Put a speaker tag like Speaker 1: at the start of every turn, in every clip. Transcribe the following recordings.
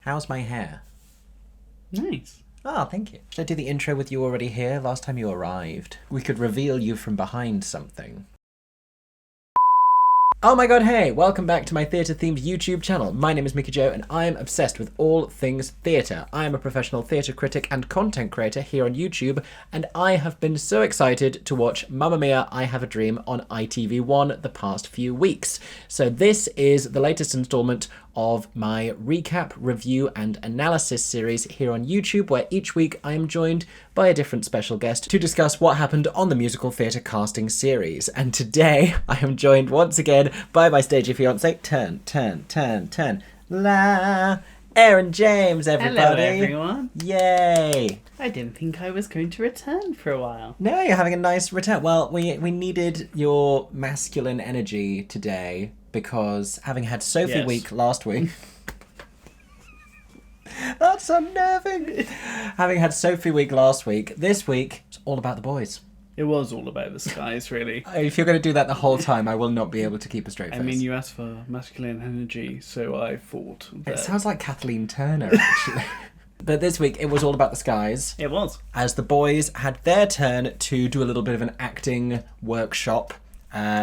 Speaker 1: How's my hair?
Speaker 2: Nice.
Speaker 1: Ah, thank you. Should I do the intro with you already here? Last time you arrived, we could reveal you from behind something. Oh my god, hey! Welcome back to my theatre-themed YouTube channel. My name is Mickey Joe and I am obsessed with all things theatre. I am a professional theatre critic and content creator here on YouTube, and I have been so excited to watch Mamma Mia! I Have a Dream on ITV1 the past few weeks. So this is the latest instalment of my recap, review and analysis series here on YouTube, where each week I am joined by a different special guest to discuss what happened on the musical theatre casting series. And today I am joined once again by my stagey fiance, la, Aaron James, everybody.
Speaker 2: Hello, everyone.
Speaker 1: Yay.
Speaker 2: I didn't think I was going to return for a while.
Speaker 1: No, you're having a nice return. Well, we needed your masculine energy today because having had Sophie week last week... That's unnerving. Having had Sophie week last week, this week, it's all about the boys.
Speaker 2: It was all about the skies, really.
Speaker 1: If you're going to do that the whole time, I will not be able to keep a straight face.
Speaker 2: I mean, you asked for masculine energy, so I thought that...
Speaker 1: It sounds like Kathleen Turner, actually. But this week, it was all about the skies.
Speaker 2: It was.
Speaker 1: As the boys had their turn to do a little bit of an acting workshop,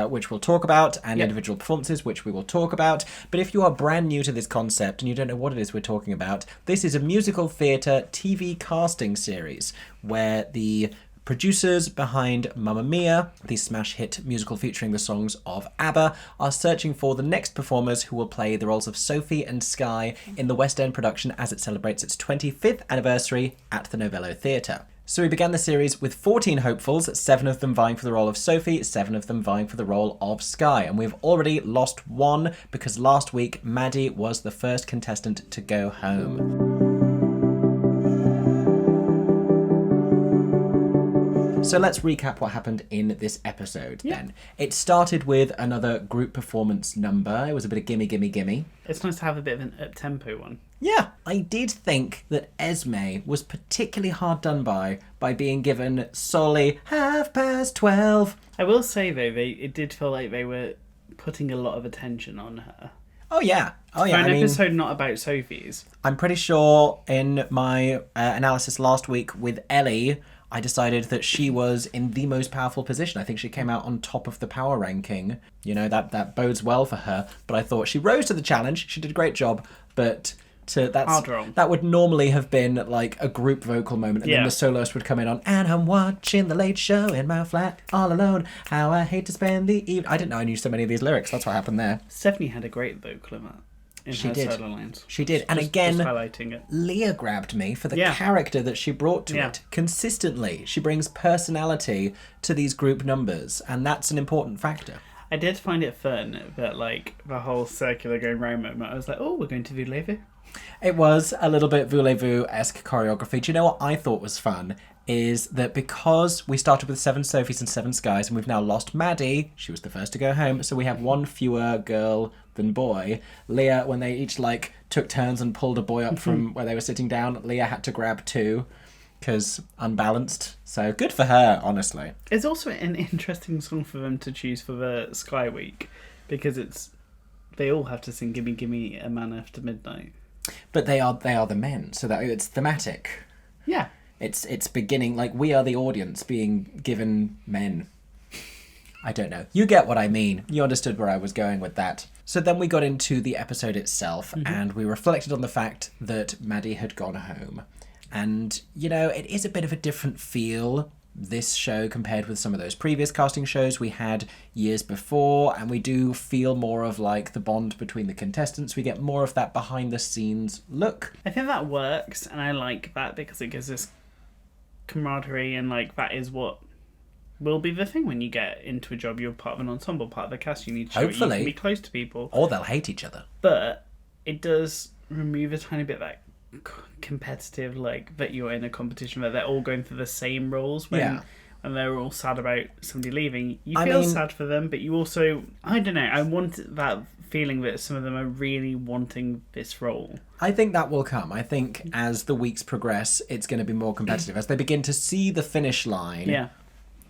Speaker 1: which we'll talk about, and individual performances, which we will talk about. But if you are brand new to this concept and you don't know what it is we're talking about, this is a musical theatre TV casting series where the producers behind Mamma Mia!, the smash hit musical featuring the songs of ABBA, are searching for the next performers who will play the roles of Sophie and Sky in the West End production as it celebrates its 25th anniversary at the Novello Theatre. So we began the series with 14 hopefuls, 7 of them vying for the role of Sophie, 7 of them vying for the role of Sky. And we've already lost one because last week Maddie was the first contestant to go home. So let's recap what happened in this episode then. It started with another group performance number. It was a bit of gimme, gimme, gimme.
Speaker 2: It's nice to have a bit of an up-tempo one.
Speaker 1: Yeah, I did think that Esme was particularly hard done by being given solely 12:30.
Speaker 2: I will say, though, it did feel like they were putting a lot of attention on her.
Speaker 1: Oh, yeah. Oh, yeah.
Speaker 2: For an episode not about Sophie's.
Speaker 1: I'm pretty sure in my analysis last week with Ellie, I decided that she was in the most powerful position. I think she came out on top of the power ranking. You know, that bodes well for her. But I thought she rose to the challenge. She did a great job. But that would normally have been like a group vocal moment. And then the soloist would come in on, and I'm watching the late show in my flat all alone. How I hate to spend the evening. I didn't know I knew so many of these lyrics. That's what happened there.
Speaker 2: Stephanie had a great vocal in that.
Speaker 1: She did.
Speaker 2: Solo lines.
Speaker 1: She did. And again,
Speaker 2: highlighting it.
Speaker 1: Leah grabbed me for the character that she brought to it. Consistently, she brings personality to these group numbers, and that's an important factor.
Speaker 2: I did find it fun that, like, the whole circular going round moment, I was like, oh, we're going to voulez-vous.
Speaker 1: It was a little bit voulez-vous-esque choreography. Do you know what I thought was fun? Is that because we started with 7 Sophies and 7 Skies, and we've now lost Maddie, she was the first to go home, so we have one fewer girl than boy. Leah, when they each took turns and pulled a boy up from where they were sitting down, Leah had to grab 2 because unbalanced. So good for her, honestly.
Speaker 2: It's also an interesting song for them to choose for the Sky Week because they all have to sing "Gimme Gimme a Man After Midnight."
Speaker 1: But they are the men, so that it's thematic.
Speaker 2: Yeah.
Speaker 1: It's beginning, like, we are the audience being given men. I don't know. You get what I mean. You understood where I was going with that. So then we got into the episode itself, and we reflected on the fact that Maddie had gone home. And, you know, it is a bit of a different feel, this show, compared with some of those previous casting shows we had years before, and we do feel more of, like, the bond between the contestants. We get more of that behind-the-scenes look.
Speaker 2: I think that works, and I like that because it gives us camaraderie, and, like, that is what will be the thing when you get into a job. You're part of an ensemble, part of the cast. You need to show you can be close to people.
Speaker 1: Or they'll hate each other.
Speaker 2: But it does remove a tiny bit of that competitive, like, that you're in a competition where they're all going through the same roles when they're all sad about somebody leaving. You feel sad for them, but you also, I don't know, I want that feeling that some of them are really wanting this role.
Speaker 1: I think that will come. I think as the weeks progress, it's going to be more competitive. As they begin to see the finish line,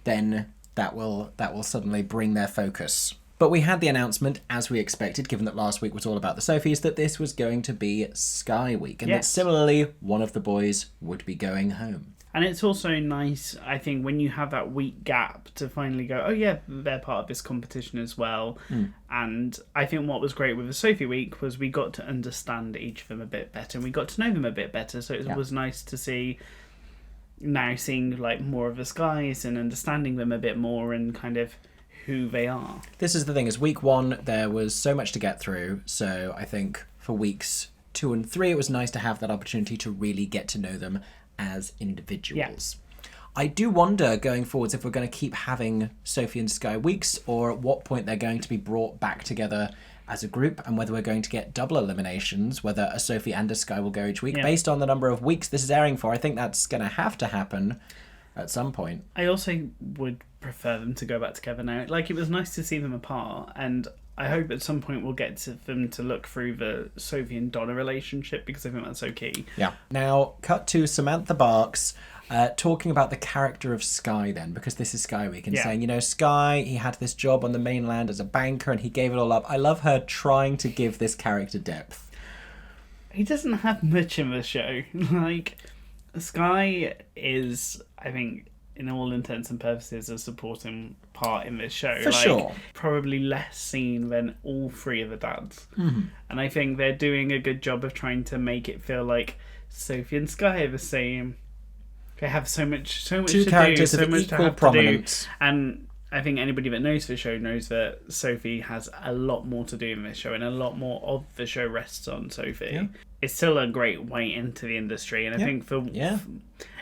Speaker 1: then that will suddenly bring their focus But we had the announcement, as we expected, given that last week was all about the Sophies, that this was going to be Sky Week. And that similarly, one of the boys would be going home.
Speaker 2: And it's also nice, I think, when you have that week gap to finally go, oh yeah, they're part of this competition as well. And I think what was great with the Sophie Week was we got to understand each of them a bit better and we got to know them a bit better. So it was nice to see, now seeing like more of the Skies and understanding them a bit more and kind of who they are.
Speaker 1: This is the thing, is week 1 there was so much to get through, so I think for weeks 2 and 3 it was nice to have that opportunity to really get to know them as individuals. I do wonder going forwards if we're going to keep having Sophie and Sky weeks, or at what point they're going to be brought back together as a group, and whether we're going to get double eliminations, whether a Sophie and a Sky will go each week based on the number of weeks this is airing for. I think that's going to have to happen at some point.
Speaker 2: I also would prefer them to go back together now. Like, it was nice to see them apart, and I hope at some point we'll get to them to look through the Sophie and Donna relationship, because I think that's so key.
Speaker 1: Yeah. Now, cut to Samantha Barks talking about the character of Sky then, because this is Sky Week, and saying, you know, Sky, he had this job on the mainland as a banker and he gave it all up. I love her trying to give this character depth.
Speaker 2: He doesn't have much in the show. Like, Sky is, I think, in all intents and purposes, a supporting part in this show.
Speaker 1: For sure.
Speaker 2: Probably less seen than all 3 of the dads. And I think they're doing a good job of trying to make it feel like Sophie and Sky are the same. They have so much to do, so much to have prominence. To do. And I think anybody that knows the show knows that Sophie has a lot more to do in this show, and a lot more of the show rests on Sophie. Yeah. It's still a great way into the industry, and I think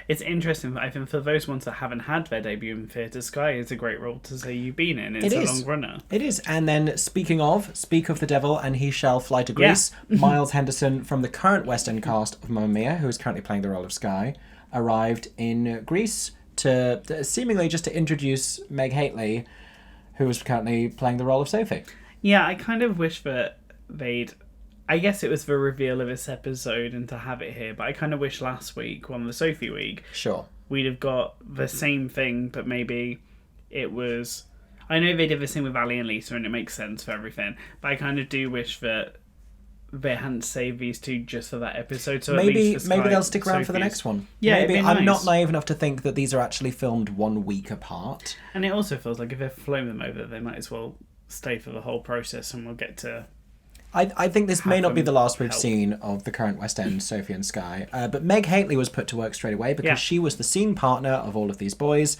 Speaker 2: it's interesting. I think for those ones that haven't had their debut in theatre, Sky is a great role to say you've been in. It's a long runner.
Speaker 1: It is. And then speak of the devil, and he shall fly to Greece. Miles Henderson from the current West End cast of Mamma Mia, who is currently playing the role of Sky, arrived in Greece to seemingly just to introduce Meg Haitley, who is currently playing the role of Sophie.
Speaker 2: Yeah, I kind of wish that I guess it was the reveal of this episode and to have it here, but I kind of wish last week, on the Sophie week, we'd have got the same thing, but maybe it was... I know they did the same with Ali and Lisa, and it makes sense for everything, but I kind of do wish that they hadn't saved these 2 just for that episode. So
Speaker 1: maybe they'll stick around for the next one.
Speaker 2: Yeah,
Speaker 1: maybe.
Speaker 2: Nice.
Speaker 1: I'm not naive enough to think that these are actually filmed 1 week apart.
Speaker 2: And it also feels like if they've flown them over, they might as well stay for the whole process, and we'll get to...
Speaker 1: I think this may not be the last we've seen of the current West End Sophie and Sky, but Meg Haitley was put to work straight away because she was the scene partner of all of these boys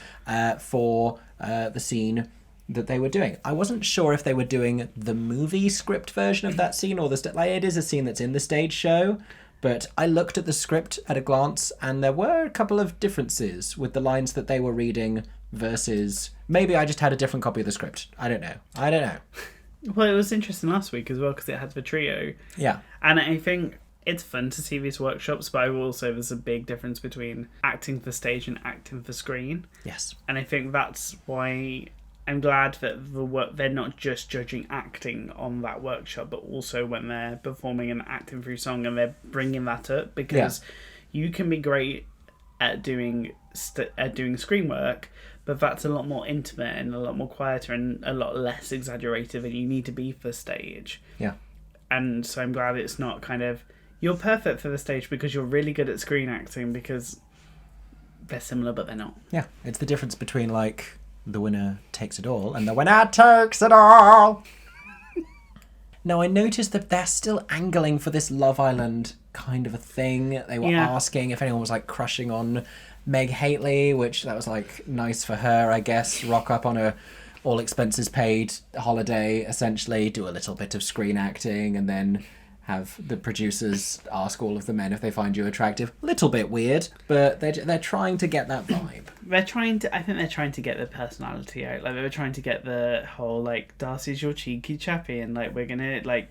Speaker 1: for the scene that they were doing. I wasn't sure if they were doing the movie script version of that scene or it is a scene that's in the stage show, but I looked at the script at a glance and there were a couple of differences with the lines that they were reading versus... Maybe I just had a different copy of the script. I don't know.
Speaker 2: Well, it was interesting last week as well because it had the trio. Yeah. And I think it's fun to see these workshops, but I will say there's a big difference between acting for stage and acting for screen. Yes. And I think that's why I'm glad that they're not just judging acting on that workshop, but also when they're performing and acting through song, and they're bringing that up, because you can be great at doing screen work, but that's a lot more intimate and a lot more quieter and a lot less exaggerated than you need to be for stage. Yeah. And so I'm glad it's not kind of, you're perfect for the stage because you're really good at screen acting, because they're similar but they're not.
Speaker 1: Yeah, it's the difference between like the winner takes it all and the winner takes it all. Now I noticed that they're still angling for this Love Island kind of a thing. They were asking if anyone was like crushing on Meg Haitley, which that was like nice for her, I guess. Rock up on a all expenses paid holiday, essentially, do a little bit of screen acting, and then have the producers ask all of the men if they find you attractive. Little bit weird, but they're trying to get that vibe.
Speaker 2: I think they're trying to get the personality out. Like, they were trying to get the whole, like, Darcy's your cheeky chappy, and, like, we're gonna, like,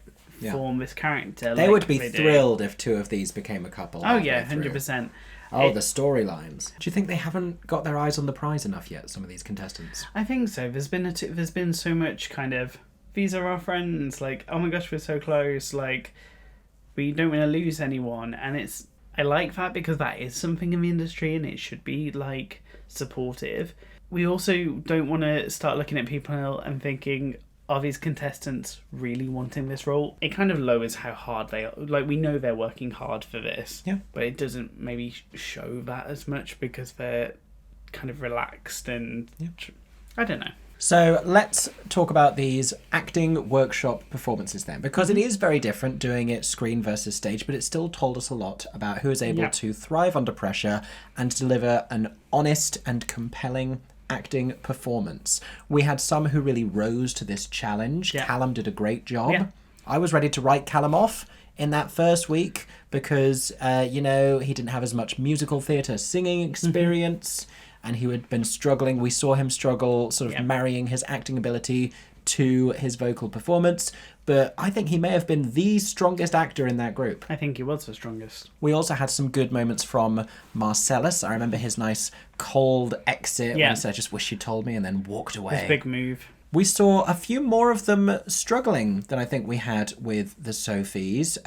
Speaker 2: form this character.
Speaker 1: They would be thrilled if 2 of these became a couple.
Speaker 2: Oh, yeah, 100%.
Speaker 1: Oh, the storylines. Do you think they haven't got their eyes on the prize enough yet, some of these contestants?
Speaker 2: I think so. There's been so much kind of, these are our friends, like, oh my gosh, we're so close, like, we don't want to lose anyone. And I like that because that is something in the industry and it should be, like, supportive. We also don't want to start looking at people and thinking, of his contestants really wanting this role, it kind of lowers how hard they are. Like, we know they're working hard for this, but it doesn't maybe show that as much because they're kind of relaxed and I don't know.
Speaker 1: So let's talk about these acting workshop performances then, because it is very different doing it screen versus stage, but it still told us a lot about who is able to thrive under pressure and deliver an honest and compelling acting performance. We had some who really rose to this challenge. Callum did a great job. I was ready to write Callum off in that first week because, he didn't have as much musical theatre singing experience. And he had been struggling. We saw him struggle sort of marrying his acting ability to his vocal performance. But I think he may have been the strongest actor in that group.
Speaker 2: I think he was the strongest.
Speaker 1: We also had some good moments from Marcellus. I remember his nice cold exit when he said, "I just wish you told me," and then walked away.
Speaker 2: His big move.
Speaker 1: We saw a few more of them struggling than I think we had with the Sophies.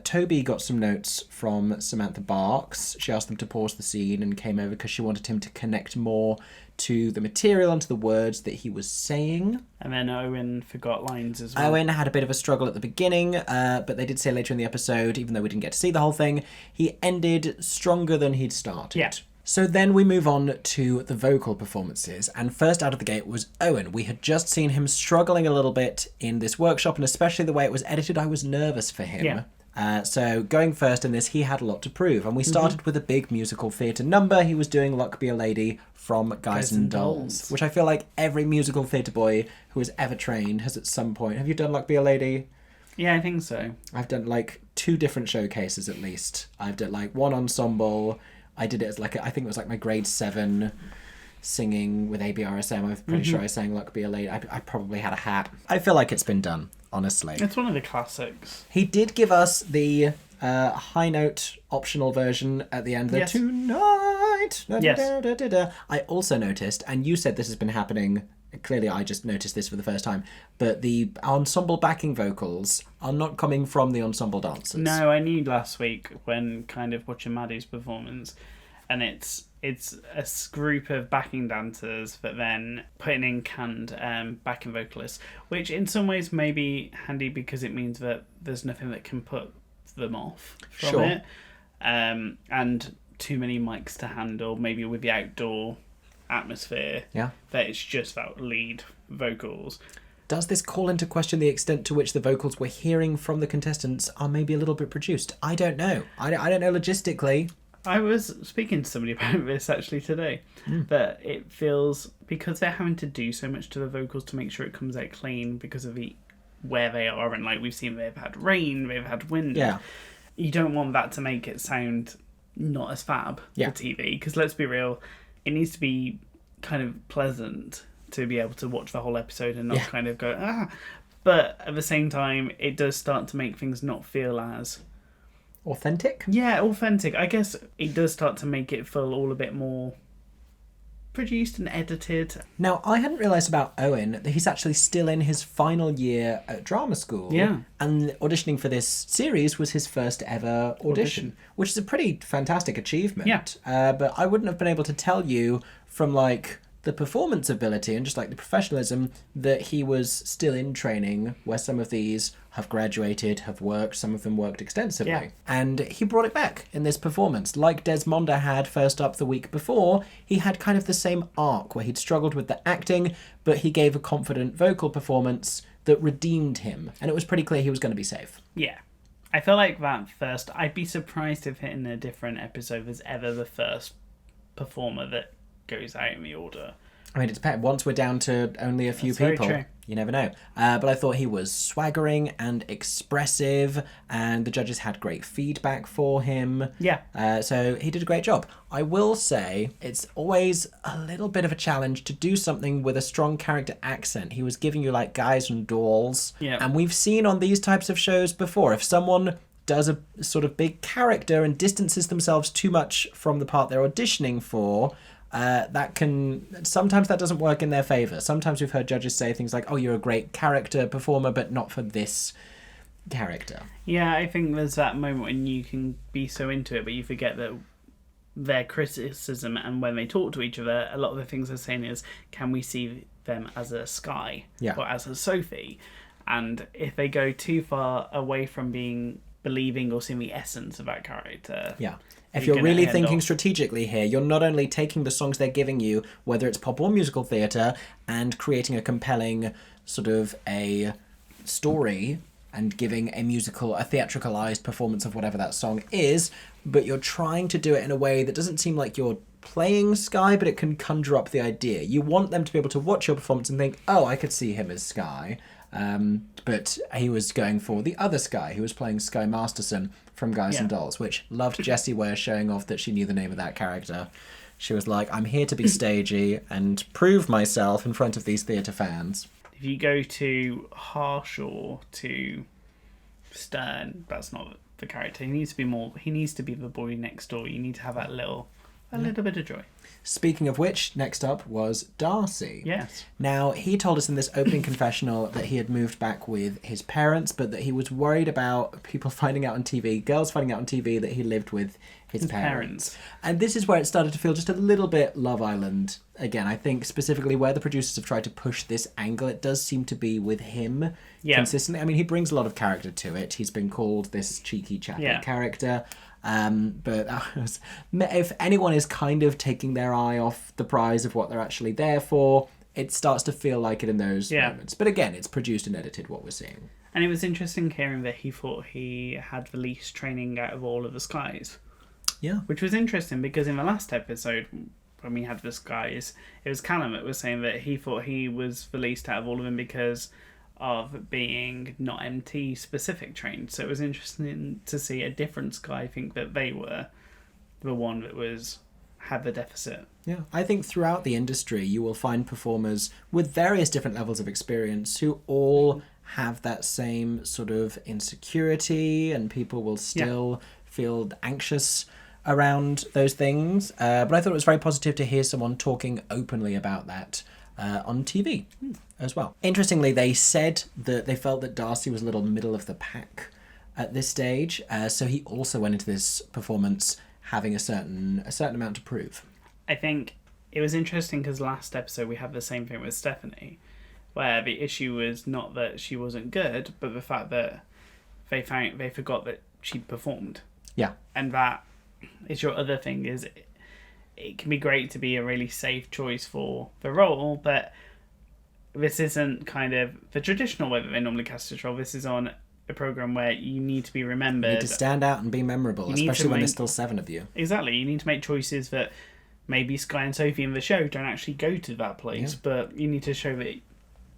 Speaker 1: Toby got some notes from Samantha Barks. She asked them to pause the scene and came over because she wanted him to connect more to the material and to the words that he was saying.
Speaker 2: And then Owen forgot lines as well.
Speaker 1: Owen had a bit of a struggle at the beginning, but they did say later in the episode, even though we didn't get to see the whole thing, he ended stronger than he'd started.
Speaker 2: Yeah.
Speaker 1: So then we move on to the vocal performances, and first out of the gate was Owen. We had just seen him struggling a little bit in this workshop, and especially the way it was edited, I was nervous for him. So going first in this, he had a lot to prove, and we started with a big musical theatre number. He was doing Luck Be a Lady from Guys and Dolls, which I feel like every musical theatre boy who has ever trained has at some point. Have you done Luck Be a Lady?
Speaker 2: Yeah, I think so.
Speaker 1: I've done like 2 different showcases at least. I've done like one ensemble. I did it as like, I think it was like my grade 7 singing with ABRSM. I'm pretty sure I sang Luck Be a Lady. I probably had a hat. I feel like it's been done, honestly.
Speaker 2: It's one of the classics.
Speaker 1: He did give us the high note optional version at the end. The tonight.
Speaker 2: Yes.
Speaker 1: I also noticed, and you said this has been happening, clearly I just noticed this for the first time, but the ensemble backing vocals are not coming from the ensemble dancers.
Speaker 2: No, I knew last week when kind of watching Maddie's performance, and it's a group of backing dancers but then putting in canned backing vocalists, which in some ways may be handy because it means that there's nothing that can put them off from it, and too many mics to handle, maybe with the outdoor atmosphere, that it's just that lead vocals.
Speaker 1: Does this call into question the extent to which the vocals we're hearing from the contestants are maybe a little bit produced? I don't know. I don't know logistically.
Speaker 2: I was speaking to somebody about this actually today, that it feels, because they're having to do so much to the vocals to make sure it comes out clean because of where they are, and like we've seen they've had rain, they've had wind. You don't want that to make it sound not as fab for TV, because let's be real, it needs to be kind of pleasant to be able to watch the whole episode and not kind of go, but at the same time it does start to make things not feel as
Speaker 1: authentic.
Speaker 2: Authentic. I guess it does start to make it feel all a bit more produced and edited.
Speaker 1: Now, I hadn't realised about Owen that he's actually still in his final year at drama school. And auditioning for this series was his first ever audition. Which is a pretty fantastic achievement. But I wouldn't have been able to tell you from like the performance ability and just like the professionalism that he was still in training, where some of these have graduated, have worked, some of them worked extensively. And he brought it back in this performance. Like Desmonda had first up the week before, he had kind of the same arc where he'd struggled with the acting, but he gave a confident vocal performance that redeemed him. And it was pretty clear he was going to be safe.
Speaker 2: I feel like that first, I'd be surprised if in a different episode there's ever the first performer that goes out in the order.
Speaker 1: I mean, it depends. Once we're down to only a few
Speaker 2: That's
Speaker 1: people,
Speaker 2: very true.
Speaker 1: You never know. But I thought he was swaggering and expressive, and the judges had great feedback for him. So he did a great job. I will say it's always a little bit of a challenge to do something with a strong character accent. He was giving you like Guys and Dolls. And we've seen on these types of shows before, if someone does a sort of big character and distances themselves too much from the part they're auditioning for, sometimes that doesn't work in their favour. Sometimes we've heard judges say things like, oh, you're a great character performer, but not for this character.
Speaker 2: I think there's that moment when you can be so into it, but you forget that their criticism, and when they talk to each other, a lot of the things they're saying is, can we see them as a Sky or as a Sophie? And if they go too far away from believing or seeing the essence of that character,
Speaker 1: if you're really thinking strategically here, you're not only taking the songs they're giving you, whether it's pop or musical theatre, and creating a compelling sort of a story and giving a theatricalized performance of whatever that song is, but you're trying to do it in a way that doesn't seem like you're playing Sky, but it can conjure up the idea. You want them to be able to watch your performance and think, oh, I could see him as Sky. But he was going for the other Sky, who was playing Sky Masterson from Guys and Dolls, which loved Jessie Ware showing off that she knew the name of that character. She was like, I'm here to be stagey and prove myself in front of these theatre fans.
Speaker 2: If you go too harsh or too stern, that's not the character. He needs to be the boy next door. You need to have that little bit of joy.
Speaker 1: Speaking of which, next up was Darcy.
Speaker 2: Yes.
Speaker 1: Now, he told us in this opening confessional that he had moved back with his parents, but that he was worried about people finding out on TV, girls finding out on TV that he lived with his parents. And this is where it started to feel just a little bit Love Island. Again, I think specifically where the producers have tried to push this angle, it does seem to be with him consistently. I mean, he brings a lot of character to it. He's been called this cheeky, chappy character. But if anyone is kind of taking their eye off the prize of what they're actually there for, it starts to feel like it in those moments. But again, it's produced and edited, what we're seeing.
Speaker 2: And it was interesting hearing that he thought he had the least training out of all of the Skies.
Speaker 1: Yeah.
Speaker 2: Which was interesting because in the last episode, when we had the Skies, it was Callum that was saying that he thought he was the least out of all of them because of being not MT specific trained. So it was interesting to see a different Sky think that they were the one that had the deficit.
Speaker 1: Yeah, I think throughout the industry you will find performers with various different levels of experience who all have that same sort of insecurity, and people will still feel anxious around those things. But I thought it was very positive to hear someone talking openly about that on TV as well. Interestingly, they said that they felt that Darcy was a little middle of the pack at this stage, so he also went into this performance having a certain amount to prove.
Speaker 2: I think it was interesting because last episode we had the same thing with Stephanie, where the issue was not that she wasn't good, but the fact that they forgot that she'd performed.
Speaker 1: Yeah.
Speaker 2: And that is your other thing, is it can be great to be a really safe choice for the role, but this isn't kind of the traditional way that they normally cast this role. This is on a program where you need to be remembered.
Speaker 1: You need to stand out and be memorable, especially when there's still 7 of you.
Speaker 2: Exactly. You need to make choices that maybe Sky and Sophie in the show don't actually go to that place, but you need to show that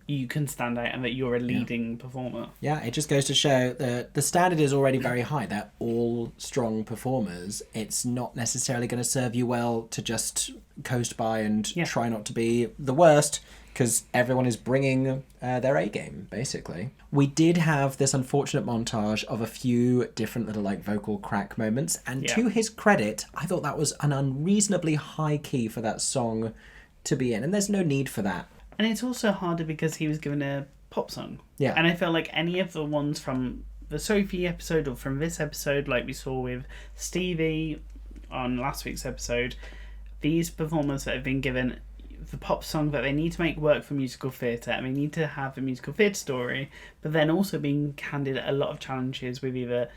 Speaker 2: you can stand out and that you're a leading performer. Yeah,
Speaker 1: it just goes to show that the standard is already very high. They're all strong performers. It's not necessarily going to serve you well to just coast by and try not to be the worst, because everyone is bringing their A game, basically. We did have this unfortunate montage of a few different little vocal crack moments, and to his credit, I thought that was an unreasonably high key for that song to be in, and there's no need for that.
Speaker 2: And it's also harder because he was given a pop song.
Speaker 1: Yeah.
Speaker 2: And I felt like any of the ones from the Sophie episode or from this episode, like we saw with Stevie on last week's episode, these performers that have been given the pop song that they need to make work for musical theatre, and they need to have a musical theatre story, but then also being handed a lot of challenges with either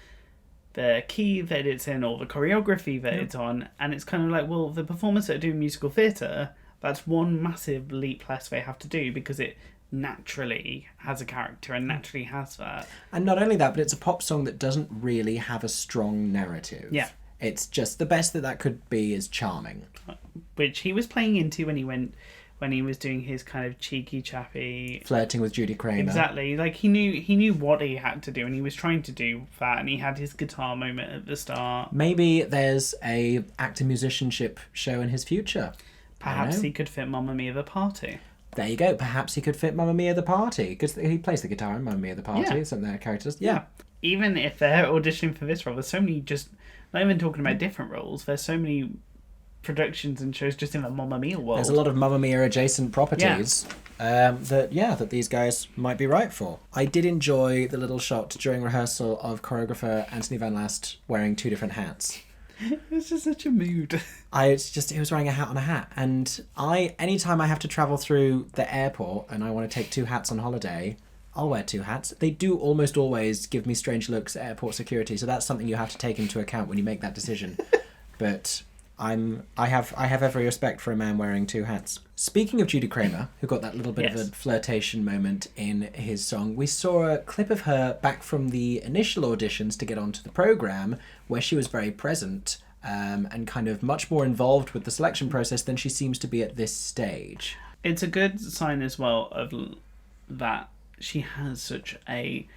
Speaker 2: the key that it's in or the choreography that it's on, and it's kind of like, well, the performers that are doing musical theatre, that's one massive leap less they have to do because it naturally has a character and naturally has that.
Speaker 1: And not only that, but it's a pop song that doesn't really have a strong narrative.
Speaker 2: Yeah.
Speaker 1: It's just the best that could be is charming.
Speaker 2: Which he was playing into when he was doing his kind of cheeky chappy
Speaker 1: flirting with Judy Kramer.
Speaker 2: Exactly. Like he knew what he had to do, and he was trying to do that, and he had his guitar moment at the start.
Speaker 1: Maybe there's a actor musicianship show in his future.
Speaker 2: Perhaps he could fit Mamma Mia the Party.
Speaker 1: There you go. Perhaps he could fit Mamma Mia the Party, because he plays the guitar in Mamma Mia the Party. Something that characters. Yeah.
Speaker 2: Even if they're auditioning for this role, there's so many not even talking about different roles. There's so many productions and shows just in the Mamma Mia world.
Speaker 1: There's a lot of Mamma Mia adjacent properties that these guys might be right for. I did enjoy the little shot during rehearsal of choreographer Anthony Van Last wearing 2 different hats.
Speaker 2: It was just such a mood.
Speaker 1: He was wearing a hat on a hat. And anytime I have to travel through the airport and I want to take 2 hats on holiday, I'll wear 2 hats. They do almost always give me strange looks at airport security, so that's something you have to take into account when you make that decision. But I have every respect for a man wearing 2 hats. Speaking of Judy Kramer, who got that little bit of a flirtation moment in his song, we saw a clip of her back from the initial auditions to get onto the programme, where she was very present and kind of much more involved with the selection process than she seems to be at this stage.
Speaker 2: It's a good sign as well of that she has such a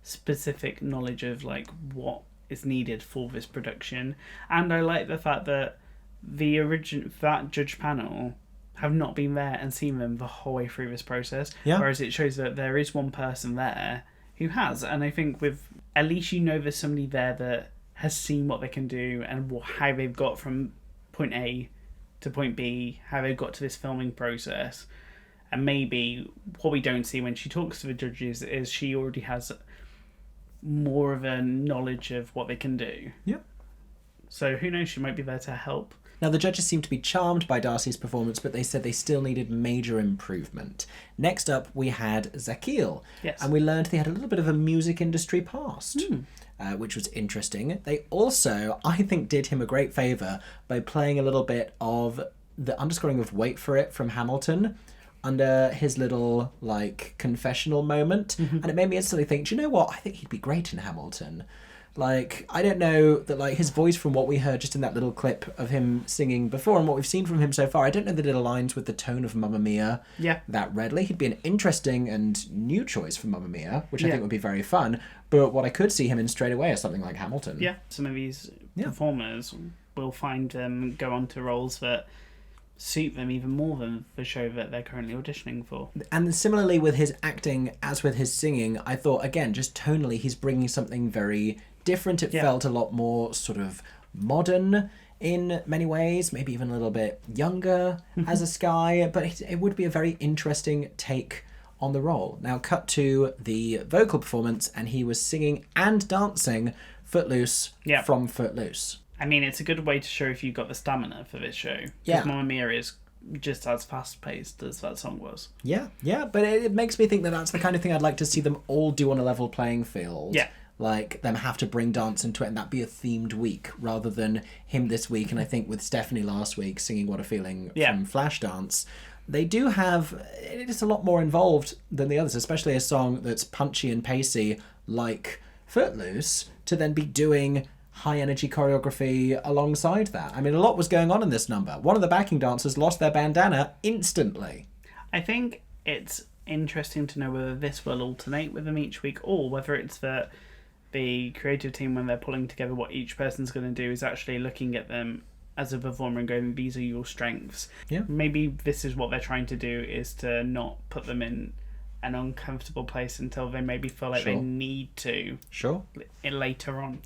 Speaker 2: specific knowledge of like what is needed for this production, and I like the fact that that judge panel have not been there and seen them the whole way through this process.
Speaker 1: Yeah.
Speaker 2: Whereas it shows that there is one person there who has, and I think with at least there's somebody there that has seen what they can do and how they've got from point A to point B, how they've got to this filming process. And maybe what we don't see when she talks to the judges is she already has more of a knowledge of what they can do.
Speaker 1: Yeah.
Speaker 2: So who knows, she might be there to help.
Speaker 1: Now, the judges seemed to be charmed by Darcy's performance, but they said they still needed major improvement. Next up, we had Zakil.
Speaker 2: Yes.
Speaker 1: And we learned they had a little bit of a music industry past, which was interesting. They also, I think, did him a great favour by playing a little bit of the underscoring of Wait For It from Hamilton under his little, like, confessional moment. And it made me instantly think, do you know what? I think he'd be great in Hamilton. Like, I don't know that, like, his voice from what we heard just in that little clip of him singing before and what we've seen from him so far, I don't know that it aligns with the tone of Mamma Mia that readily. He'd be an interesting and new choice for Mamma Mia, which I think would be very fun. But what I could see him in straight away is something like Hamilton.
Speaker 2: Yeah, some of these performers will find them go on to roles that suit them even more than the show that they're currently auditioning for.
Speaker 1: And similarly with his acting as with his singing, I thought, again, just tonally, he's bringing something very different. It felt a lot more sort of modern in many ways, maybe even a little bit younger as a Sky, but it would be a very interesting take on the role. Now cut to the vocal performance, and he was singing and dancing Footloose from Footloose.
Speaker 2: I mean, it's a good way to show if you've got the stamina for this show.
Speaker 1: Yeah.
Speaker 2: Because Mamma Mia is just as fast-paced as that song was.
Speaker 1: Yeah, but it makes me think that that's the kind of thing I'd like to see them all do on a level playing field.
Speaker 2: Yeah.
Speaker 1: Like, them have to bring dance into it and that be a themed week, rather than him this week, and I think with Stephanie last week singing What a Feeling from Flashdance. They do have... It is a lot more involved than the others, especially a song that's punchy and pacey like Footloose, to then be doing high-energy choreography alongside that. I mean, a lot was going on in this number. One of the backing dancers lost their bandana instantly.
Speaker 2: I think it's interesting to know whether this will alternate with them each week, or whether it's that the creative team, when they're pulling together what each person's going to do, is actually looking at them as a performer and going, these are your strengths.
Speaker 1: Yeah.
Speaker 2: Maybe this is what they're trying to do, is to not put them in an uncomfortable place until they maybe feel like they need to. Later on.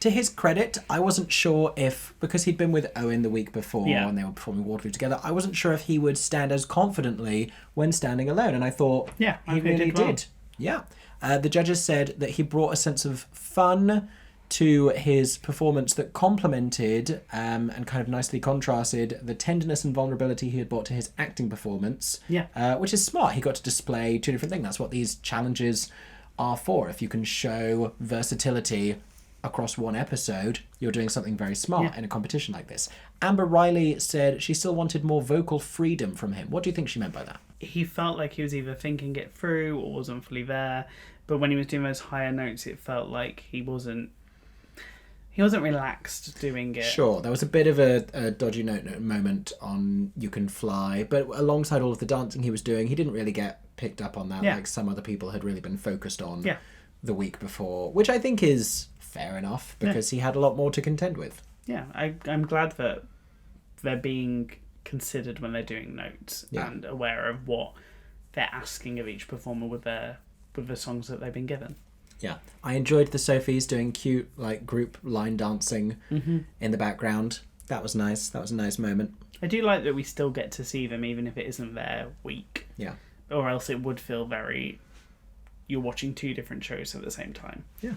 Speaker 1: To his credit, I wasn't sure if, because he'd been with Owen the week before and they were performing Waterloo together, I wasn't sure if he would stand as confidently when standing alone. And I thought he really did. Yeah. The judges said that he brought a sense of fun to his performance that complemented and kind of nicely contrasted the tenderness and vulnerability he had brought to his acting performance, which is smart. He got to display two different things. That's what these challenges are for. If you can show versatility across one episode, you're doing something very smart in a competition like this. Amber Riley said she still wanted more vocal freedom from him. What do you think she meant by that?
Speaker 2: He felt like he was either thinking it through or wasn't fully there, but when he was doing those higher notes, it felt like he wasn't relaxed doing it.
Speaker 1: Sure, there was a bit of a dodgy note moment on You Can Fly, but alongside all of the dancing he was doing, he didn't really get picked up on that like some other people had really been focused on the week before, which I think is fair enough, because he had a lot more to contend with. Yeah,
Speaker 2: I'm glad that they're being considered when they're doing notes and aware of what they're asking of each performer with the songs that they've been given.
Speaker 1: Yeah, I enjoyed the Sophies doing cute like group line dancing in the background. That was nice. That was a nice moment.
Speaker 2: I do like that we still get to see them even if it isn't their week.
Speaker 1: Yeah.
Speaker 2: Or else it would feel very you're watching two different shows at the same time.
Speaker 1: Yeah.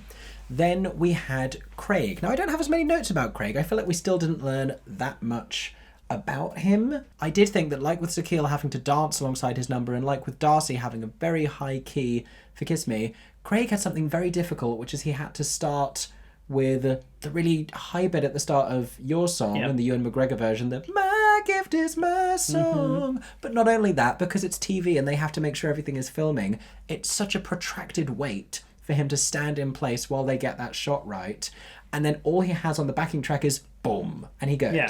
Speaker 1: Then we had Craig. Now, I don't have as many notes about Craig. I feel like we still didn't learn that much about him. I did think that, like with Sakil having to dance alongside his number, and like with Darcy having a very high key for Kiss Me, Craig had something very difficult, which is he had to start with the really high bit at the start of your song and the Ewan McGregor version, the "My gift is my song." But not only that, because it's TV and they have to make sure everything is filming, it's such a protracted wait for him to stand in place while they get that shot right. And then all he has on the backing track is boom, and he goes. Yeah.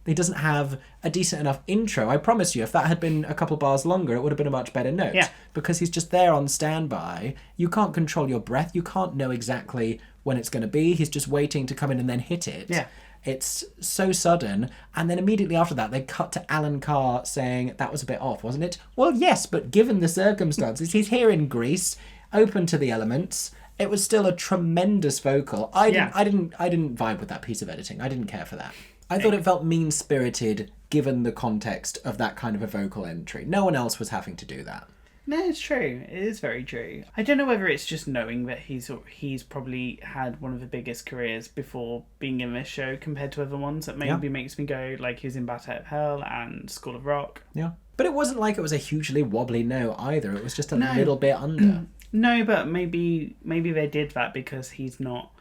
Speaker 1: He doesn't have a decent enough intro. I promise you, if that had been a couple bars longer, it would have been a much better note. Yeah. Because he's just there on standby. You can't control your breath. You can't know exactly when it's going to be. He's just waiting to come in and then hit it. Yeah. It's so sudden. And then immediately after that, they cut to Alan Carr saying, that was a bit off, wasn't it? Well, yes, but given the circumstances, he's here in Greece, open to the elements. It was still a tremendous vocal. I didn't vibe with that piece of editing. I didn't care for that. I thought it felt mean-spirited given the context of that kind of a vocal entry. No one else was having to do that.
Speaker 2: No, it's true. It is very true. I don't know whether it's just knowing that he's probably had one of the biggest careers before being in this show compared to other ones that maybe makes me go, like he was in Bat Out of Hell and School of Rock.
Speaker 1: Yeah. But it wasn't like it was a hugely wobbly no either. It was just a little bit under.
Speaker 2: No, but maybe they did that because he's not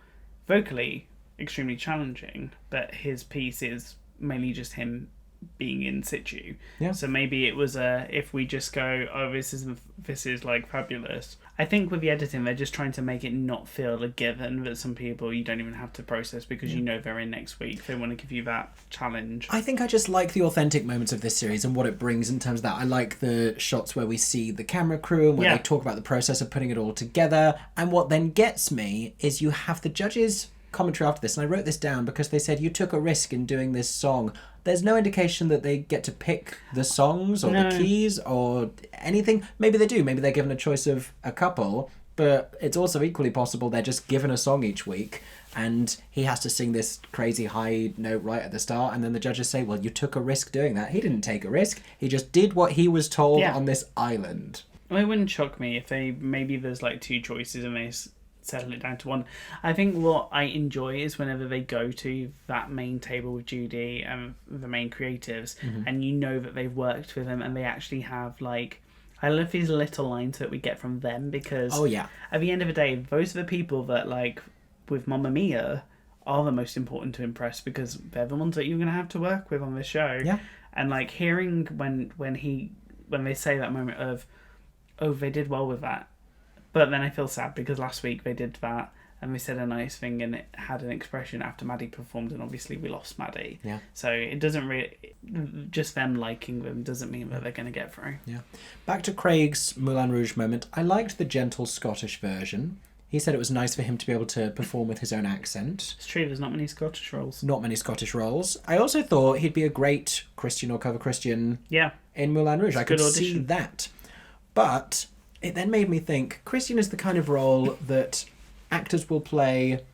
Speaker 2: vocally extremely challenging, but his piece is mainly just him being in situ. Yeah. So maybe it was if we just go, oh, this is like fabulous. I think with the editing, they're just trying to make it not feel a given that some people you don't even have to process because you know they're in next week. They want to give you that challenge.
Speaker 1: I think I just like the authentic moments of this series and what it brings in terms of that. I like the shots where we see the camera crew and where they talk about the process of putting it all together. And what then gets me is you have the judges' commentary after this, and I wrote this down because they said you took a risk in doing this song. There's no indication that they get to pick the songs or the keys or anything. Maybe they do. Maybe they're given a choice of a couple, but it's also equally possible they're just given a song each week and he has to sing this crazy high note right at the start, and then the judges say, well, you took a risk doing that. He didn't take a risk. He just did what he was told on this island.
Speaker 2: Well, it wouldn't shock me if maybe there's like two choices and they settle it down to one. I think what I enjoy is whenever they go to that main table with Judy and the main creatives, and you know that they've worked with them and they actually have like, I love these little lines that we get from them because at the end of the day, those are the people that like with Mamma Mia are the most important to impress because they're the ones that you're going to have to work with on this show. Yeah. And like hearing when they say that moment of, oh, they did well with that. But then I feel sad because last week they did that and they said a nice thing and it had an expression after Maddie performed, and obviously we lost Maddie. Yeah. So it doesn't really... Just them liking them doesn't mean that they're going to get through. Yeah.
Speaker 1: Back to Craig's Moulin Rouge moment. I liked the gentle Scottish version. He said it was nice for him to be able to perform with his own accent.
Speaker 2: It's true, there's not many Scottish roles.
Speaker 1: Not many Scottish roles. I also thought he'd be a great Christian or cover Christian in Moulin Rouge. I could see that. But... it then made me think, Christian is the kind of role that actors will play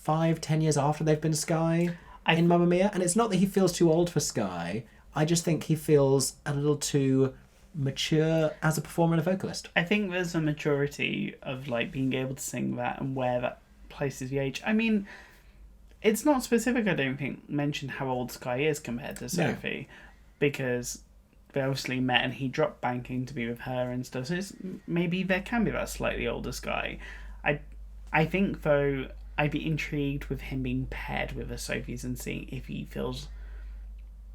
Speaker 1: 5-10 years after they've been Sky in Mamma Mia. And it's not that he feels too old for Sky. I just think he feels a little too mature as a performer and a vocalist.
Speaker 2: I think there's a maturity of like being able to sing that and where that places the age. I mean, it's not specific, I don't think, mentioned how old Sky is compared to Sophie. Because... they obviously met and he dropped banking to be with her and stuff, so maybe there can be that slightly older Sky. I think though I'd be intrigued with him being paired with a Sophie's and seeing if he feels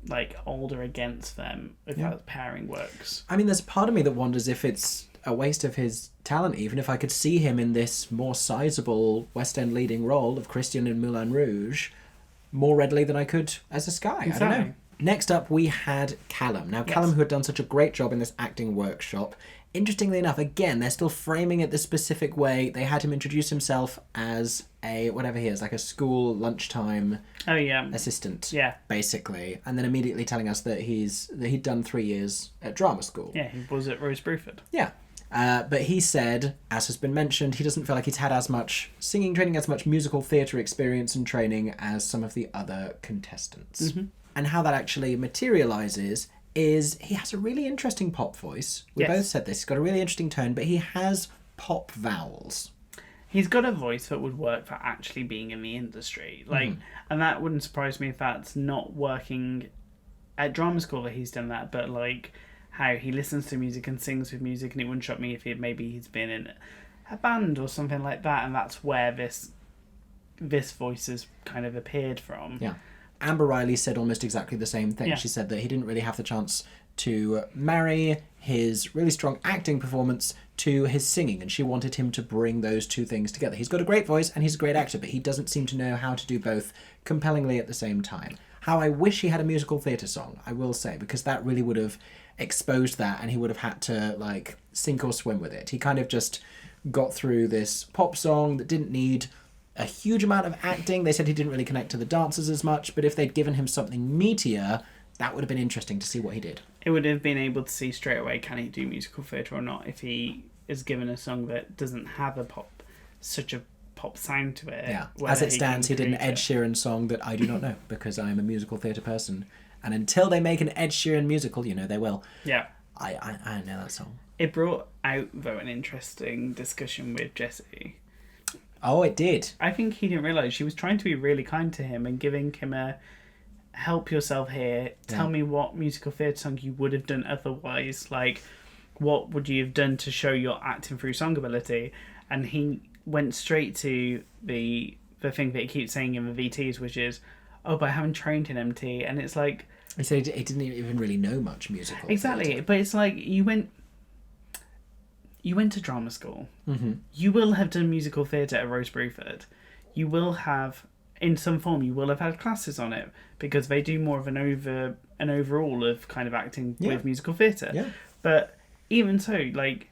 Speaker 2: like older against them, if that pairing works.
Speaker 1: I mean, there's a part of me that wonders if it's a waste of his talent, even if I could see him in this more sizable West End leading role of Christian in Moulin Rouge more readily than I could as a Sky. Exactly. I don't know. Next up, we had Callum. Now, Callum, who had done such a great job in this acting workshop, interestingly enough, again, they're still framing it the specific way. They had him introduce himself as a, whatever he is, like a school lunchtime assistant, basically. And then immediately telling us that he'd done 3 years at drama school.
Speaker 2: Yeah, he was at Rose Bruford.
Speaker 1: Yeah. But he said, as has been mentioned, he doesn't feel like he's had as much singing training, as much musical theatre experience and training as some of the other contestants. Mm-hmm. And how that actually materialises is he has a really interesting pop voice. We both said this. He's got a really interesting tone, but he has pop vowels.
Speaker 2: He's got a voice that would work for actually being in the industry. Like, and that wouldn't surprise me if that's not working at drama school that he's done that, but like how he listens to music and sings with music, and it wouldn't shock me if he's been in a band or something like that, and that's where this voice has kind of appeared from.
Speaker 1: Yeah. Amber Riley said almost exactly the same thing. Yeah. She said that he didn't really have the chance to marry his really strong acting performance to his singing, and she wanted him to bring those two things together. He's got a great voice and he's a great actor, but he doesn't seem to know how to do both compellingly at the same time. How I wish he had a musical theatre song, I will say, because that really would have exposed that, and he would have had to like sink or swim with it. He kind of just got through this pop song that didn't need a huge amount of acting. They said he didn't really connect to the dancers as much, but if they'd given him something meatier, that would have been interesting to see what he did.
Speaker 2: It would have been able to see straight away, can he do musical theatre or not, if he is given a song that doesn't have such a pop sound to it.
Speaker 1: Yeah. As it stands, he did an Ed Sheeran song that I do not know, because I am a musical theatre person. And until they make an Ed Sheeran musical, they will.
Speaker 2: Yeah.
Speaker 1: I know that song.
Speaker 2: It brought out, though, an interesting discussion with Jessie.
Speaker 1: Oh, it did.
Speaker 2: I think he didn't realise she was trying to be really kind to him and giving him a help yourself here, tell me what musical theatre song you would have done otherwise, like what would you have done to show your acting through song ability. And he went straight to the thing that he keeps saying in the VTs, which is, but I haven't trained in MT. And it's like,
Speaker 1: he said he didn't even really know much musical
Speaker 2: exactly
Speaker 1: theatre.
Speaker 2: But it's like you went to drama school. You will have done musical theatre at Rose Bruford. You will have, in some form, you will have had classes on it, because they do more of an overall of kind of acting with musical theatre.
Speaker 1: Yeah.
Speaker 2: But even so, like,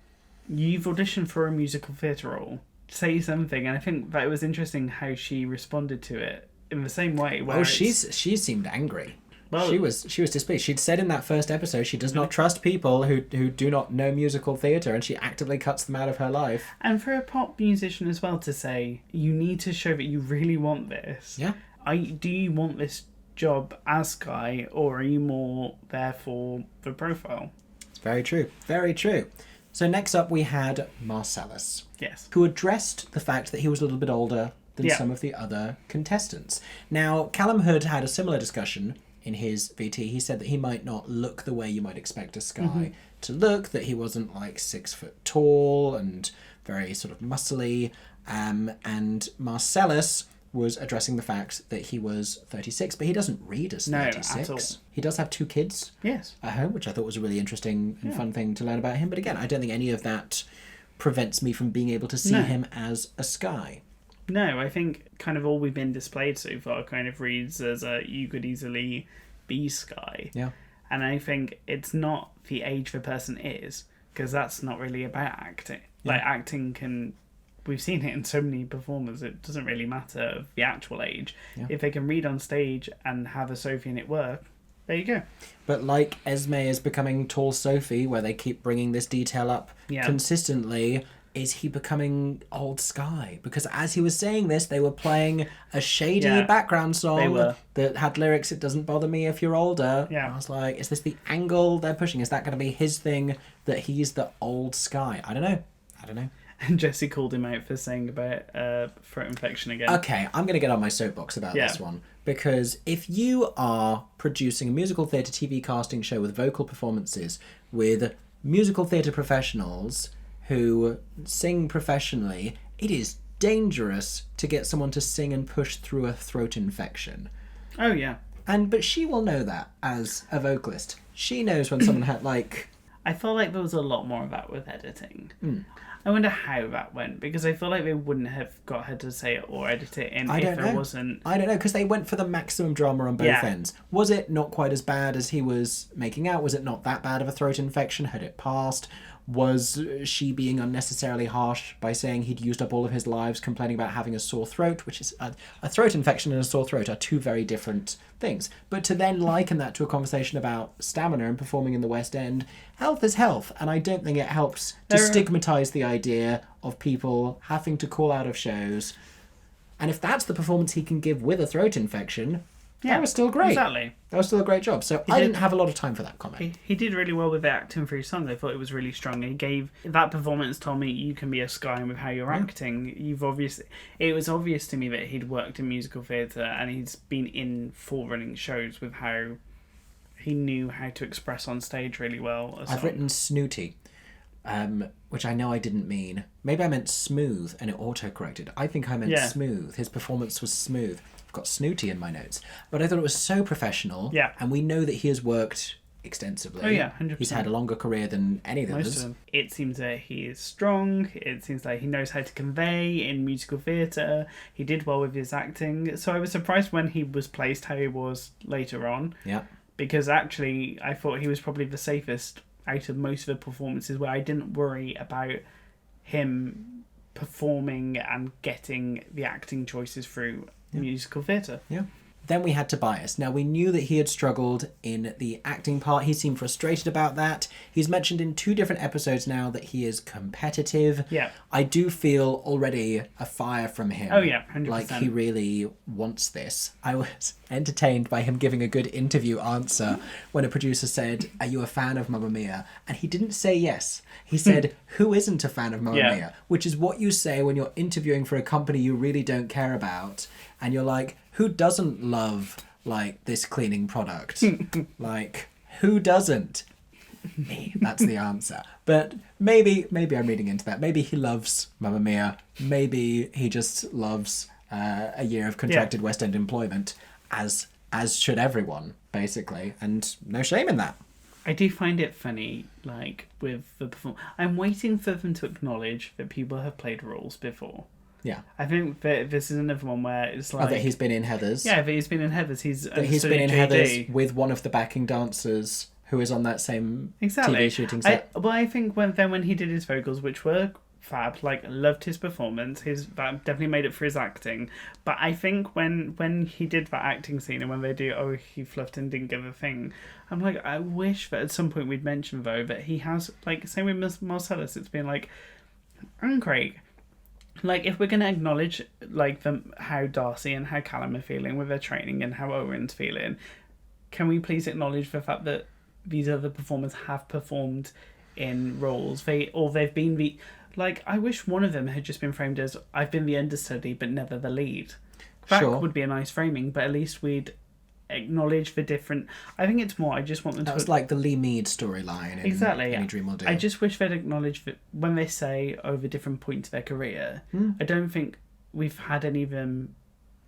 Speaker 2: you've auditioned for a musical theatre role, say something, and I think that it was interesting how she responded to it in the same way. Where
Speaker 1: she seemed angry.
Speaker 2: Well,
Speaker 1: she was displeased. She'd said in that first episode she does not trust people who do not know musical theatre, and she actively cuts them out of her life.
Speaker 2: And for a pop musician as well to say, you need to show that you really want this.
Speaker 1: Yeah.
Speaker 2: Do you want this job as Sky, or are you more there for the profile?
Speaker 1: It's very true. Very true. So next up we had Marcellus.
Speaker 2: Yes.
Speaker 1: Who addressed the fact that he was a little bit older than some of the other contestants. Now, Callum Hood had a similar discussion in his VT. He said that he might not look the way you might expect a Sky to look, that he wasn't like 6 foot tall and very sort of muscly. And Marcellus was addressing the fact that he was 36, but he doesn't read as 36.
Speaker 2: No, at all.
Speaker 1: He does have 2 kids
Speaker 2: at
Speaker 1: home, which I thought was a really interesting and fun thing to learn about him. But again, I don't think any of that prevents me from being able to see him as a Sky.
Speaker 2: No, I think kind of all we've been displayed so far kind of reads as you could easily be Sky.
Speaker 1: Yeah.
Speaker 2: And I think it's not the age the person is, because that's not really about acting. Yeah. Like, acting can... We've seen it in so many performers, it doesn't really matter the actual age. Yeah. If they can read on stage and have a Sophie in it work, there you go.
Speaker 1: But like Esme is becoming tall Sophie, where they keep bringing this detail up consistently... Is he becoming old Sky? Because as he was saying this, they were playing a shady background song that had lyrics, "It doesn't bother me if you're older."
Speaker 2: Yeah.
Speaker 1: And I was like, is this the angle they're pushing? Is that going to be his thing, that he's the old Sky? I don't know.
Speaker 2: And Jessie called him out for saying about throat infection again.
Speaker 1: Okay, I'm going to get on my soapbox about this one. Because if you are producing a musical theatre TV casting show with vocal performances with musical theatre professionals who sing professionally, it is dangerous to get someone to sing and push through a throat infection.
Speaker 2: Oh, yeah.
Speaker 1: But she will know that as a vocalist. She knows when someone had, like...
Speaker 2: I feel like there was a lot more of that with editing. I wonder how that went, because I feel like they wouldn't have got her to say it or edit it in if there wasn't...
Speaker 1: I don't know, because they went for the maximum drama on both ends. Was it not quite as bad as he was making out? Was it not that bad of a throat infection? Had it passed? Was she being unnecessarily harsh by saying he'd used up all of his lives complaining about having a sore throat, which is a throat infection and a sore throat are two very different things. But to then liken that to a conversation about stamina and performing in the West End, health is health, and I don't think it helps to stigmatise the idea of people having to call out of shows. And if that's the performance he can give with a throat infection, that was still great.
Speaker 2: Exactly.
Speaker 1: That was still a great job. So I didn't have a lot of time for that comment.
Speaker 2: He did really well with the acting for his song. I thought it was really strong. He gave that performance told me you can be a Sky with how you're acting. It was obvious to me that he'd worked in musical theatre and he's been in full running shows with how he knew how to express on stage really well.
Speaker 1: I've written snooty, which I know I didn't mean. Maybe I meant smooth and it auto-corrected. I think I meant smooth. His performance was smooth. I've got snooty in my notes. But I thought it was so professional.
Speaker 2: Yeah.
Speaker 1: And we know that he has worked extensively.
Speaker 2: Oh yeah, 100%.
Speaker 1: He's had a longer career than any of us.
Speaker 2: It seems that he is strong. It seems like he knows how to convey in musical theatre. He did well with his acting. So I was surprised when he was placed how he was later on.
Speaker 1: Yeah.
Speaker 2: Because actually, I thought he was probably the safest out of most of the performances where I didn't worry about him performing and getting the acting choices through musical theatre.
Speaker 1: Yeah. Then we had Tobias. Now, we knew that he had struggled in the acting part. He seemed frustrated about that. He's mentioned in 2 different episodes now that he is competitive.
Speaker 2: Yeah.
Speaker 1: I do feel already a fire from him.
Speaker 2: Oh, yeah, 100%.
Speaker 1: Like he really wants this. I was entertained by him giving a good interview answer when a producer said, "Are you a fan of Mamma Mia?" And he didn't say yes. He said, "Who isn't a fan of Mamma Mia?" Which is what you say when you're interviewing for a company you really don't care about. And you're like, who doesn't love, like, this cleaning product? Like, who doesn't? Me. That's the answer. But maybe I'm reading into that. Maybe he loves Mamma Mia. Maybe he just loves a year of contracted West End employment, as should everyone, basically. And no shame in that.
Speaker 2: I do find it funny, like, with the performance. I'm waiting for them to acknowledge that people have played roles before.
Speaker 1: Yeah.
Speaker 2: I think that this is another one where it's like...
Speaker 1: that he's been in Heathers.
Speaker 2: Yeah, that he's been in Heathers. He's
Speaker 1: been in Heathers with one of the backing dancers who is on that same TV shooting set.
Speaker 2: I think when he did his vocals, which were fab, like, loved his performance. That definitely made it for his acting. But I think when he did that acting scene and when they do, he fluffed and didn't give a thing, I'm like, I wish that at some point we'd mention, though, that he has, like, same with Marcellus, it's been like, and Craig... Like, if we're going to acknowledge, like, how Darcy and how Callum are feeling with their training and how Owen's feeling, can we please acknowledge the fact that these other performers have performed in roles? They've been the... Like, I wish one of them had just been framed as, I've been the understudy, but never the lead. That would be a nice framing, but at least we'd acknowledge the different... I think it's more, I just want them to...
Speaker 1: That was like the Lee Mead storyline in Any Dream Will Do.
Speaker 2: I just wish they'd acknowledge that when they say over different points of their career, I don't think we've had any of them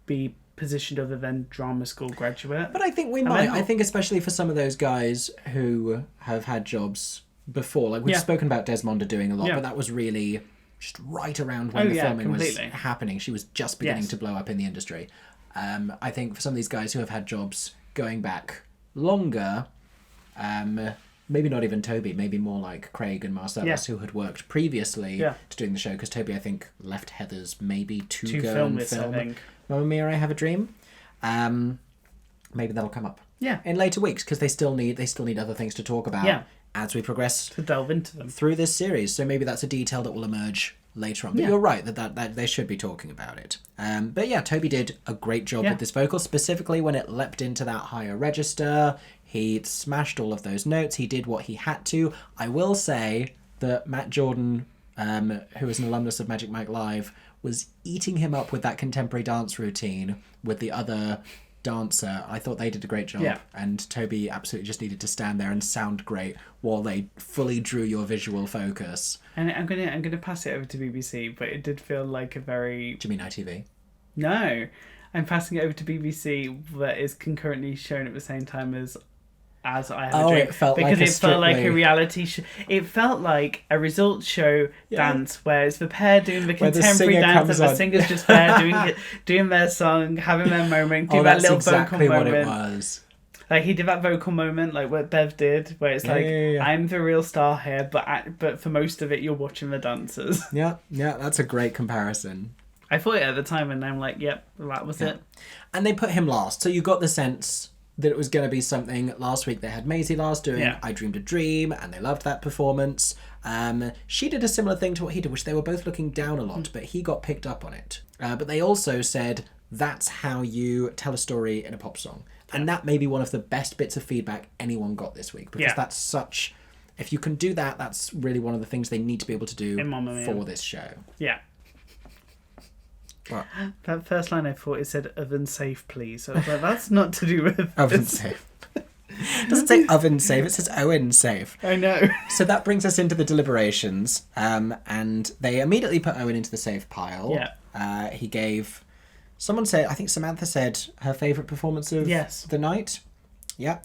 Speaker 2: be positioned other than drama school graduate.
Speaker 1: But I think we might. I think especially for some of those guys who have had jobs before. Like, we've spoken about Desmonda doing a lot, but that was really just right around when the filming was happening. She was just beginning to blow up in the industry. I think for some of these guys who have had jobs going back longer, maybe not even Toby, maybe more like Craig and Marcellus, who had worked previously to doing the show, because Toby, I think, left Heathers maybe to go and film Mamma Mia, I Have a Dream. Maybe that'll come up in later weeks, because they still need other things to talk about as we progress
Speaker 2: to delve into them
Speaker 1: through this series. So maybe that's a detail that will emerge later on. But you're right that they should be talking about it. But yeah, Toby did a great job with this vocal, specifically when it leapt into that higher register. He smashed all of those notes. He did what he had to. I will say that Matt Jordan, who is an alumnus of Magic Mike Live, was eating him up with that contemporary dance routine with the other dancer. I thought they did a great job, and Toby absolutely just needed to stand there and sound great while they fully drew your visual focus.
Speaker 2: And I'm gonna pass it over to BBC, but it did feel like a very...
Speaker 1: Do you mean ITV?
Speaker 2: No, I'm passing it over to BBC that is concurrently shown at the same time as I Have a Dream.
Speaker 1: It felt
Speaker 2: because
Speaker 1: like
Speaker 2: it felt like a reality show. It felt like a results show dance, where it's the pair doing the contemporary dance and the singer's just there doing their song, having their moment, doing that little vocal moment.
Speaker 1: What it was.
Speaker 2: Like, he did that vocal moment, like what Bev did, where it's I'm the real star here, but for most of it, you're watching the dancers.
Speaker 1: Yeah, that's a great comparison.
Speaker 2: I thought it at the time, and I'm like, yep, that was it.
Speaker 1: And they put him last, so you got the sense that it was going to be something. Last week they had Maisie last doing I Dreamed a Dream, and they loved that performance. She did a similar thing to what he did, which they were both looking down a lot, but he got picked up on it. But they also said That's how you tell a story in a pop song. And that may be one of the best bits of feedback anyone got this week, because that's such... If you can do that, that's really one of the things they need to be able to do for this show.
Speaker 2: Yeah.
Speaker 1: What?
Speaker 2: That first line I thought it said oven safe, please. So I was like, that's not to do with...
Speaker 1: Oven safe. It doesn't say oven safe, it says Owen safe.
Speaker 2: I know.
Speaker 1: So that brings us into the deliberations, and they immediately put Owen into the safe pile.
Speaker 2: Yeah.
Speaker 1: He gave... Someone said, I think Samantha said, her favourite performance of the night. Yeah.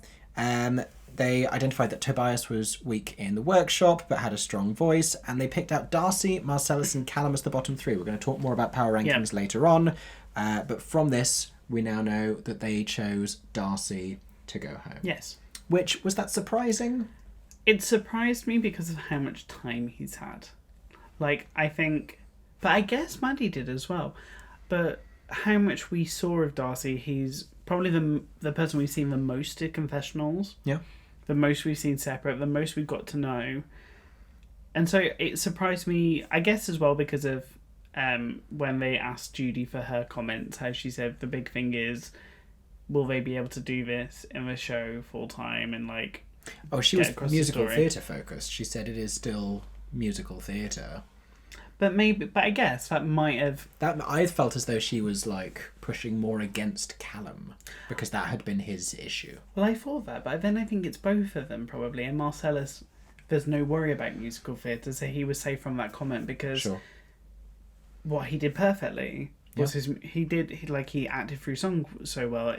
Speaker 1: They identified that Tobias was weak in the workshop, but had a strong voice, and they picked out Darcy, Marcellus, and Callum as the bottom three. We're going to talk more about power rankings later on, but from this, we now know that they chose Darcy to go home.
Speaker 2: Yes.
Speaker 1: Which, was that surprising?
Speaker 2: It surprised me because of how much time he's had. Like, I think... But I guess Maddie did as well. But how much we saw of Darcy, he's probably the person we've seen the most at confessionals.
Speaker 1: Yeah.
Speaker 2: The most we've seen separate, the most we've got to know. And so it surprised me, I guess, as well, because of when they asked Judy for her comments, how she said the big thing is, will they be able to do this in the show full time and like...
Speaker 1: Oh, she was musical theatre focused. She said it is still musical theatre.
Speaker 2: But I guess that might have...
Speaker 1: I felt as though she was like pushing more against Callum because that had been his issue.
Speaker 2: Well, I thought that, but then I think it's both of them probably. And Marcellus, there's no worry about musical theatre, so he was safe from that comment because what he did perfectly was he acted through song so well.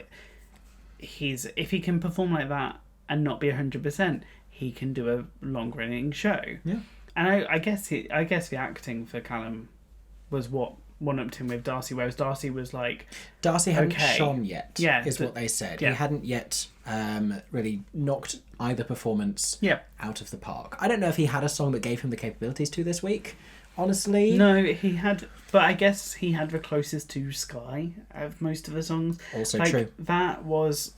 Speaker 2: If he can perform like that and not be 100%, he can do a long running show.
Speaker 1: Yeah.
Speaker 2: And I guess the acting for Callum was what one-upped him with Darcy, whereas Darcy was like...
Speaker 1: Darcy hadn't shone yet, what they said.
Speaker 2: Yeah.
Speaker 1: He hadn't yet really knocked either performance out of the park. I don't know if he had a song that gave him the capabilities to this week, honestly.
Speaker 2: No, he had... But I guess he had the closest to Sky of most of the songs.
Speaker 1: Also true.
Speaker 2: That was...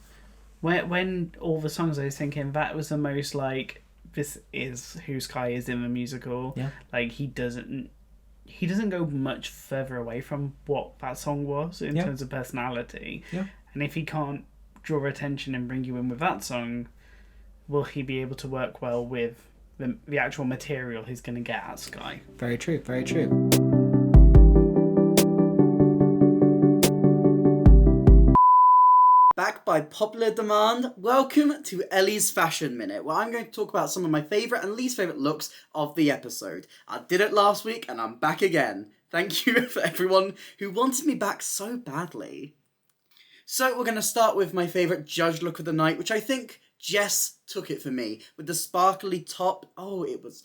Speaker 2: When all the songs I was thinking, that was the most like... This is who Sky is in the musical.
Speaker 1: Yeah.
Speaker 2: Like he doesn't go much further away from what that song was in terms of personality.
Speaker 1: Yeah.
Speaker 2: And if he can't draw attention and bring you in with that song, will he be able to work well with the actual material he's going to get at Sky?
Speaker 1: Very true. Very true.
Speaker 3: Back by popular demand, welcome to Ellie's Fashion Minute, where I'm going to talk about some of my favourite and least favourite looks of the episode. I did it last week and I'm back again. Thank you for everyone who wanted me back so badly. So we're going to start with my favourite judge look of the night, which I think Jess took it for me, with the sparkly top. Oh, it was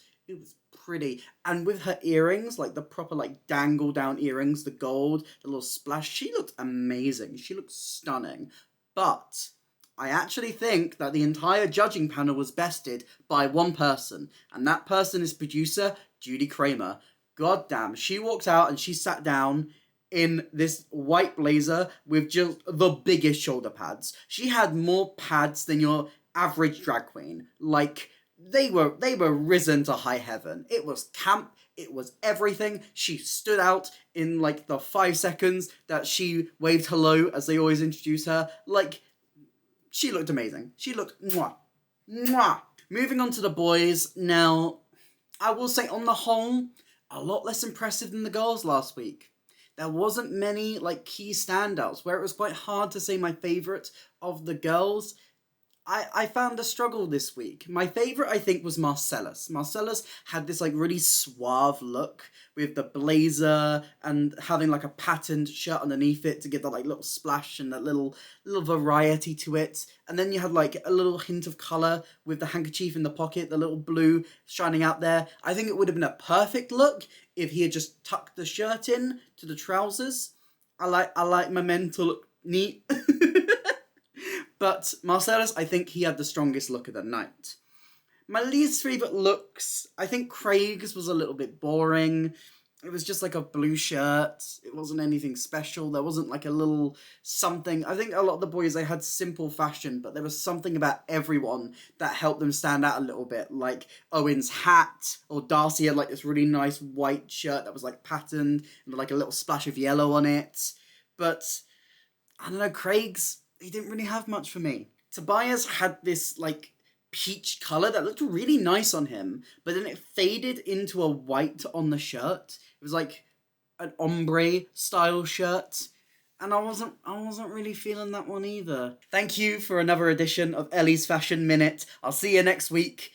Speaker 3: pretty. And with her earrings, like the proper like dangle down earrings, the gold, the little splash, she looked amazing. She looked stunning. But I actually think that the entire judging panel was bested by one person, and that person is producer Judy Kramer. God damn, she walked out and she sat down in this white blazer with just the biggest shoulder pads. She had more pads than your average drag queen. Like, they were risen to high heaven. It was camp. It was everything. She stood out in, like, the 5 seconds that she waved hello as they always introduce her. Like, she looked amazing. She looked mwah. Mwah. Moving on to the boys. Now, I will say, on the whole, a lot less impressive than the girls last week. There wasn't many, like, key standouts, where it was quite hard to say my favourite of the girls. I found a struggle this week. My favourite, I think, was Marcellus. Marcellus had this, like, really suave look with the blazer and having, like, a patterned shirt underneath it to give that, like, little splash and that little variety to it. And then you had, like, a little hint of colour with the handkerchief in the pocket, the little blue shining out there. I think it would have been a perfect look if he had just tucked the shirt in to the trousers. I like my men to look neat. But Marcellus, I think he had the strongest look of the night. My least favourite looks, I think Craig's was a little bit boring. It was just like a blue shirt. It wasn't anything special. There wasn't like a little something. I think a lot of the boys, they had simple fashion, but there was something about everyone that helped them stand out a little bit. Like Owen's hat, or Darcy had like this really nice white shirt that was like patterned and like a little splash of yellow on it. But I don't know, Craig's, he didn't really have much for me. Tobias had this, like, peach colour that looked really nice on him, but then it faded into a white on the shirt. It was like an ombre style shirt, and I wasn't really feeling that one either. Thank you for another edition of Ellie's Fashion Minute. I'll see you next week.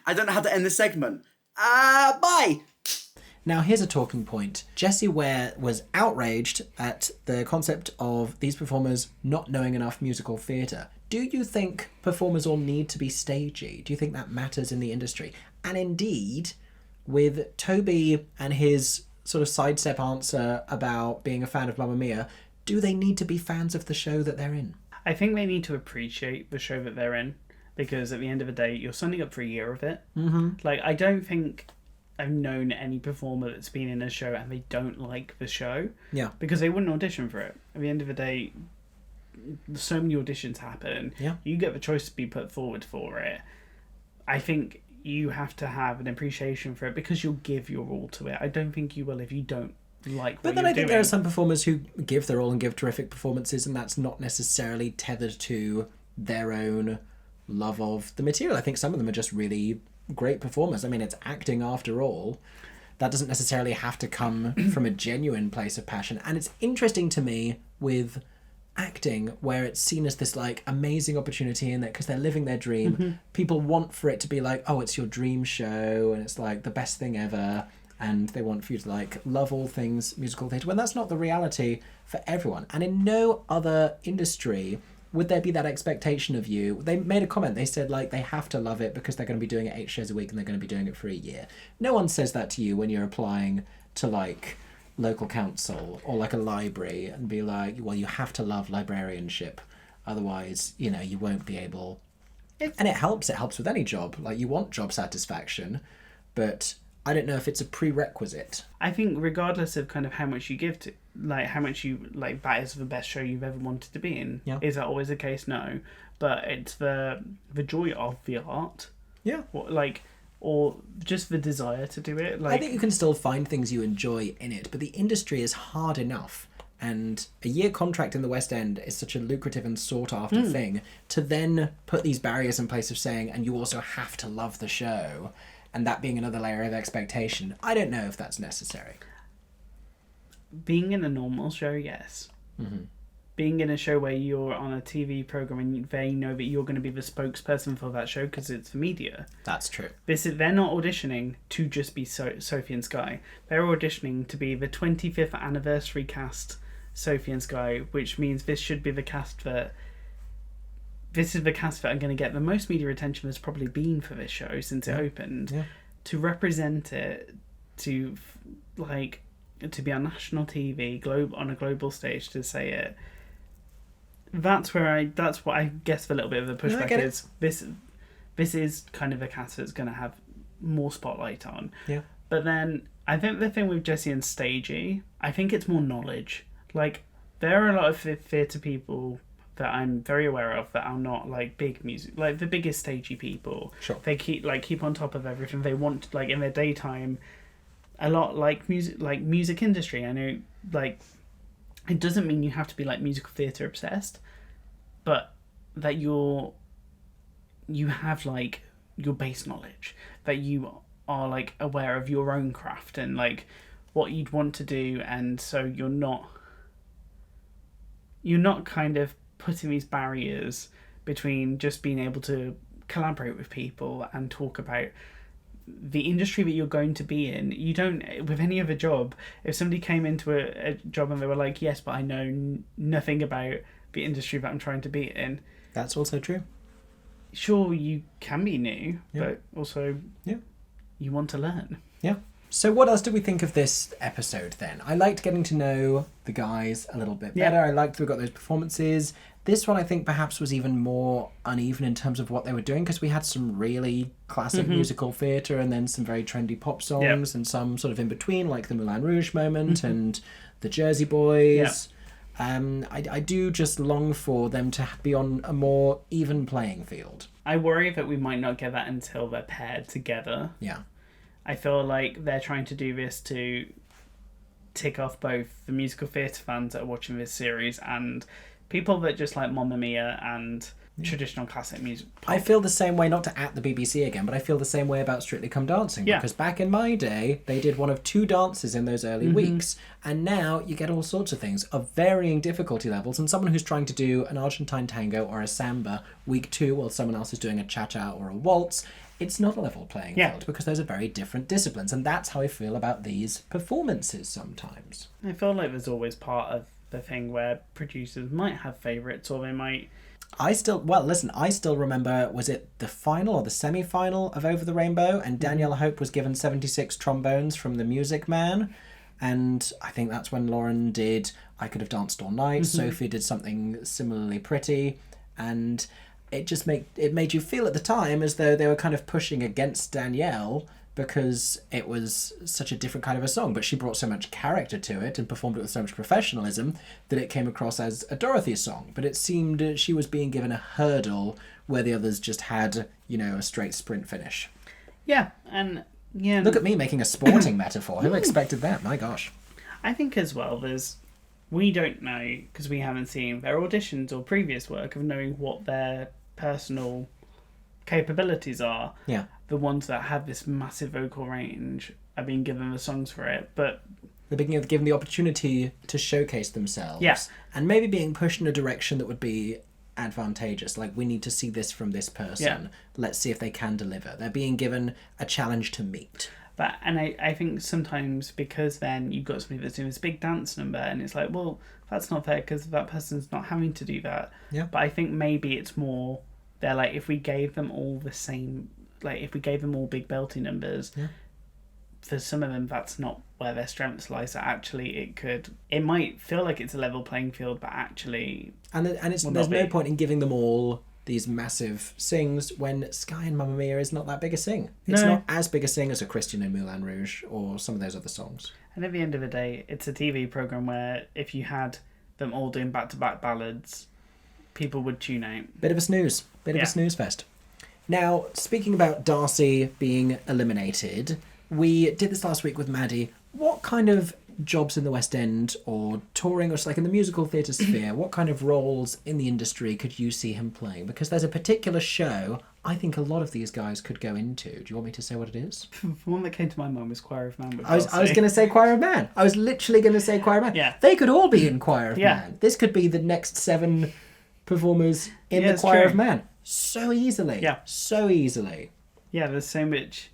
Speaker 3: I don't know how to end the segment. Bye!
Speaker 1: Now, here's a talking point. Jessie Ware was outraged at the concept of these performers not knowing enough musical theatre. Do you think performers all need to be stagey? Do you think that matters in the industry? And indeed, with Toby and his sort of sidestep answer about being a fan of Mamma Mia, do they need to be fans of the show that they're in?
Speaker 2: I think they need to appreciate the show that they're in, because at the end of the day, you're signing up for a year of it.
Speaker 1: Mm-hmm.
Speaker 2: Like, I don't think I've known any performer that's been in a show and they don't like the show.
Speaker 1: Yeah.
Speaker 2: Because they wouldn't audition for it. At the end of the day, so many auditions happen.
Speaker 1: Yeah.
Speaker 2: You get the choice to be put forward for it. I think you have to have an appreciation for it because you'll give your all to it. I don't think you will if you don't like
Speaker 1: but
Speaker 2: what
Speaker 1: then
Speaker 2: you're
Speaker 1: I think
Speaker 2: doing.
Speaker 1: there are some performers who give their all and give terrific performances, and that's not necessarily tethered to their own love of the material. I think some of them are just really great performers. I mean, it's acting after all. That doesn't necessarily have to come from a genuine place of passion. And it's interesting to me with acting where it's seen as this like amazing opportunity in that because they're living their dream.
Speaker 2: Mm-hmm.
Speaker 1: People want for it to be like, oh, it's your dream show and it's like the best thing ever. And they want for you to like love all things musical theatre when that's not the reality for everyone. And in no other industry would there be that expectation of you. They made a comment. They said like they have to love it because they're going to be doing it 8 shows a week and they're going to be doing it for a year. No one says that to you when you're applying to like local council or like a library and be like, well, you have to love librarianship. Otherwise, you know, you won't be able... And it helps. It helps with any job. Like you want job satisfaction, but I don't know if it's a prerequisite.
Speaker 2: I think regardless of kind of how much you give to, like how much you like that is the best show you've ever wanted to be in.
Speaker 1: Yeah.
Speaker 2: Is that always the case? No, but it's the joy of the art.
Speaker 1: Yeah.
Speaker 2: Or just the desire to do it. Like
Speaker 1: I think you can still find things you enjoy in it, but the industry is hard enough. And a year contract in the West End is such a lucrative and sought after thing. To then put these barriers in place of saying, and you also have to love the show, and that being another layer of expectation, I don't know if that's necessary.
Speaker 2: Being in a normal show, yes.
Speaker 1: Mm-hmm.
Speaker 2: Being in a show where you're on a TV program and they know that you're going to be the spokesperson for that show because it's the media.
Speaker 1: That's true.
Speaker 2: They're not auditioning to just be Sophie and Sky. They're auditioning to be the 25th anniversary cast Sophie and Sky, which means this should be the cast that... This is the cast that are going to get the most media attention there's probably been for this show since it opened.
Speaker 1: Yeah.
Speaker 2: To represent it, to be on national TV, on a global stage, to say it. That's what I guess a little bit of the pushback is. This is kind of a cast that's going to have more spotlight on.
Speaker 1: Yeah.
Speaker 2: But then I think the thing with Jessie and Stagey, I think it's more knowledge. Like there are a lot of theatre people that I'm very aware of that are not like big music, like the biggest stagey people.
Speaker 1: Sure.
Speaker 2: They keep on top of everything. They want like in their daytime, a lot like music industry. I know like it doesn't mean you have to be like musical theatre obsessed, but that you have like your base knowledge, that you are like aware of your own craft and like what you'd want to do, and so you're not kind of putting these barriers between just being able to collaborate with people and talk about the industry that you're going to be in. You don't, with any other job, if somebody came into a job and they were like, yes, but I know nothing about the industry that I'm trying to be in.
Speaker 1: That's also true.
Speaker 2: Sure, you can be new, but also you want to learn.
Speaker 1: Yeah. So what else did we think of this episode then? I liked getting to know the guys a little bit better. I liked that we got those performances. This one I think perhaps was even more uneven in terms of what they were doing because we had some really classic musical theatre and then some very trendy pop songs and some sort of in between like the Moulin Rouge moment and the Jersey Boys. I do just long for them to be on a more even playing field.
Speaker 2: I worry that we might not get that until they're paired together.
Speaker 1: Yeah.
Speaker 2: I feel like they're trying to do this to tick off both the musical theatre fans that are watching this series and People that just like Mamma Mia and traditional classic music. Pop.
Speaker 1: I feel the same way, not to at the BBC again, but I feel the same way about Strictly Come Dancing.
Speaker 2: Yeah.
Speaker 1: Because back in my day, they did one of 2 dances in those early weeks. And now you get all sorts of things of varying difficulty levels. And someone who's trying to do an Argentine tango or a samba week 2 while someone else is doing a cha-cha or a waltz, it's not a level playing field because those are very different disciplines. And that's how I feel about these performances sometimes.
Speaker 2: I feel like there's always part of the thing where producers might have favourites, or they might...
Speaker 1: I still remember, was it the final or the semi-final of Over the Rainbow? And Danielle Hope was given 76 trombones from the Music Man. And I think that's when Lauren did I Could Have Danced All Night. Sophie did something similarly pretty. And it just made you feel at the time as though they were kind of pushing against Danielle because it was such a different kind of a song, but she brought so much character to it and performed it with so much professionalism that it came across as a Dorothy song. But it seemed she was being given a hurdle where the others just had, a straight sprint finish.
Speaker 2: Yeah, and yeah.
Speaker 1: Look at me making a sporting metaphor. Who expected that? My gosh.
Speaker 2: I think as well, we don't know, because we haven't seen their auditions or previous work of knowing what their personal capabilities are.
Speaker 1: Yeah.
Speaker 2: The ones that have this massive vocal range are being given the songs for it, but
Speaker 1: they're being given the opportunity to showcase themselves.
Speaker 2: Yes.
Speaker 1: And maybe being pushed in a direction that would be advantageous. Like, we need to see this from this person.
Speaker 2: Yeah.
Speaker 1: Let's see if they can deliver. They're being given a challenge to meet.
Speaker 2: But I think sometimes because then you've got somebody that's doing this big dance number and it's like, well, that's not fair because that person's not having to do that.
Speaker 1: Yeah.
Speaker 2: But I think maybe it's more, they're like, if we gave them all the same, like if we gave them all big belty numbers, for some of them that's not where their strengths lie. So actually it might feel like it's a level playing field, but actually...
Speaker 1: And there's no point in giving them all these massive sings when Sky and Mamma Mia is not that big a sing. It's not as big a sing as a Christian in Moulin Rouge or some of those other songs.
Speaker 2: And at the end of the day, it's a TV programme where if you had them all doing back-to-back ballads, people would tune out.
Speaker 1: Bit of a snooze fest. Now, speaking about Darcy being eliminated, we did this last week with Maddie. What kind of jobs in the West End or touring or just like in the musical theatre sphere, what kind of roles in the industry could you see him playing? Because there's a particular show I think a lot of these guys could go into. Do you want me to say what it is?
Speaker 2: The one that came to my mind was Choir of Man.
Speaker 1: I was going to say Choir of Man. I was literally going to say Choir of Man.
Speaker 2: Yeah.
Speaker 1: They could all be in Choir of Man. This could be the next 7 performers in the Choir of Man. So easily.
Speaker 2: Yeah.
Speaker 1: So easily.
Speaker 2: Yeah, there's so much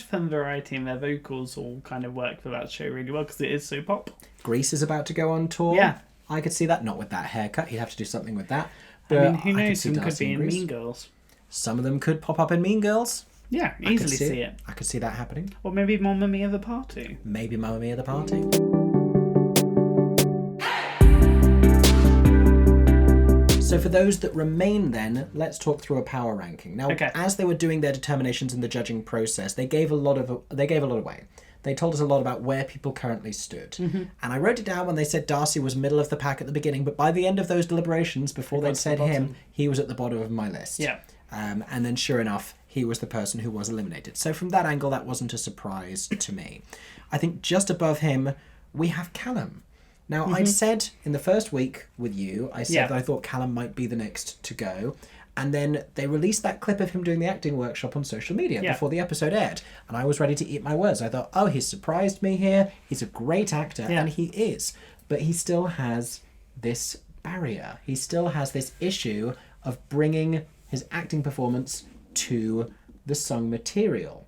Speaker 2: fun variety in their vocals all kind of work for that show really well because it is so pop.
Speaker 1: Grease is about to go on tour.
Speaker 2: Yeah.
Speaker 1: I could see that. Not with that haircut. He'd have to do something with that.
Speaker 2: But I mean, who knows? Some could be in Mean Girls.
Speaker 1: Some of them could pop up in Mean Girls.
Speaker 2: Yeah, easily see it.
Speaker 1: I could see that happening.
Speaker 2: Or maybe Mamma Mia the Party.
Speaker 1: Maybe Mamma Mia the Party. So for those that remain then, let's talk through a power ranking. Now, as they were doing their determinations in the judging process, they gave a lot away. They told us a lot about where people currently stood. Mm-hmm. And I wrote it down when they said Darcy was middle of the pack at the beginning, but by the end of those deliberations, before they'd said him, he was at the bottom of my list.
Speaker 2: Yeah.
Speaker 1: And then sure enough, he was the person who was eliminated. So from that angle, that wasn't a surprise to me. I think just above him, we have Callum. Now, I'd said in the first week with you, that I thought Callum might be the next to go. And then they released that clip of him doing the acting workshop on social media before the episode aired. And I was ready to eat my words. I thought, oh, he's surprised me here. He's a great actor. Yeah. And he is. But he still has this barrier. He still has this issue of bringing his acting performance to the sung material.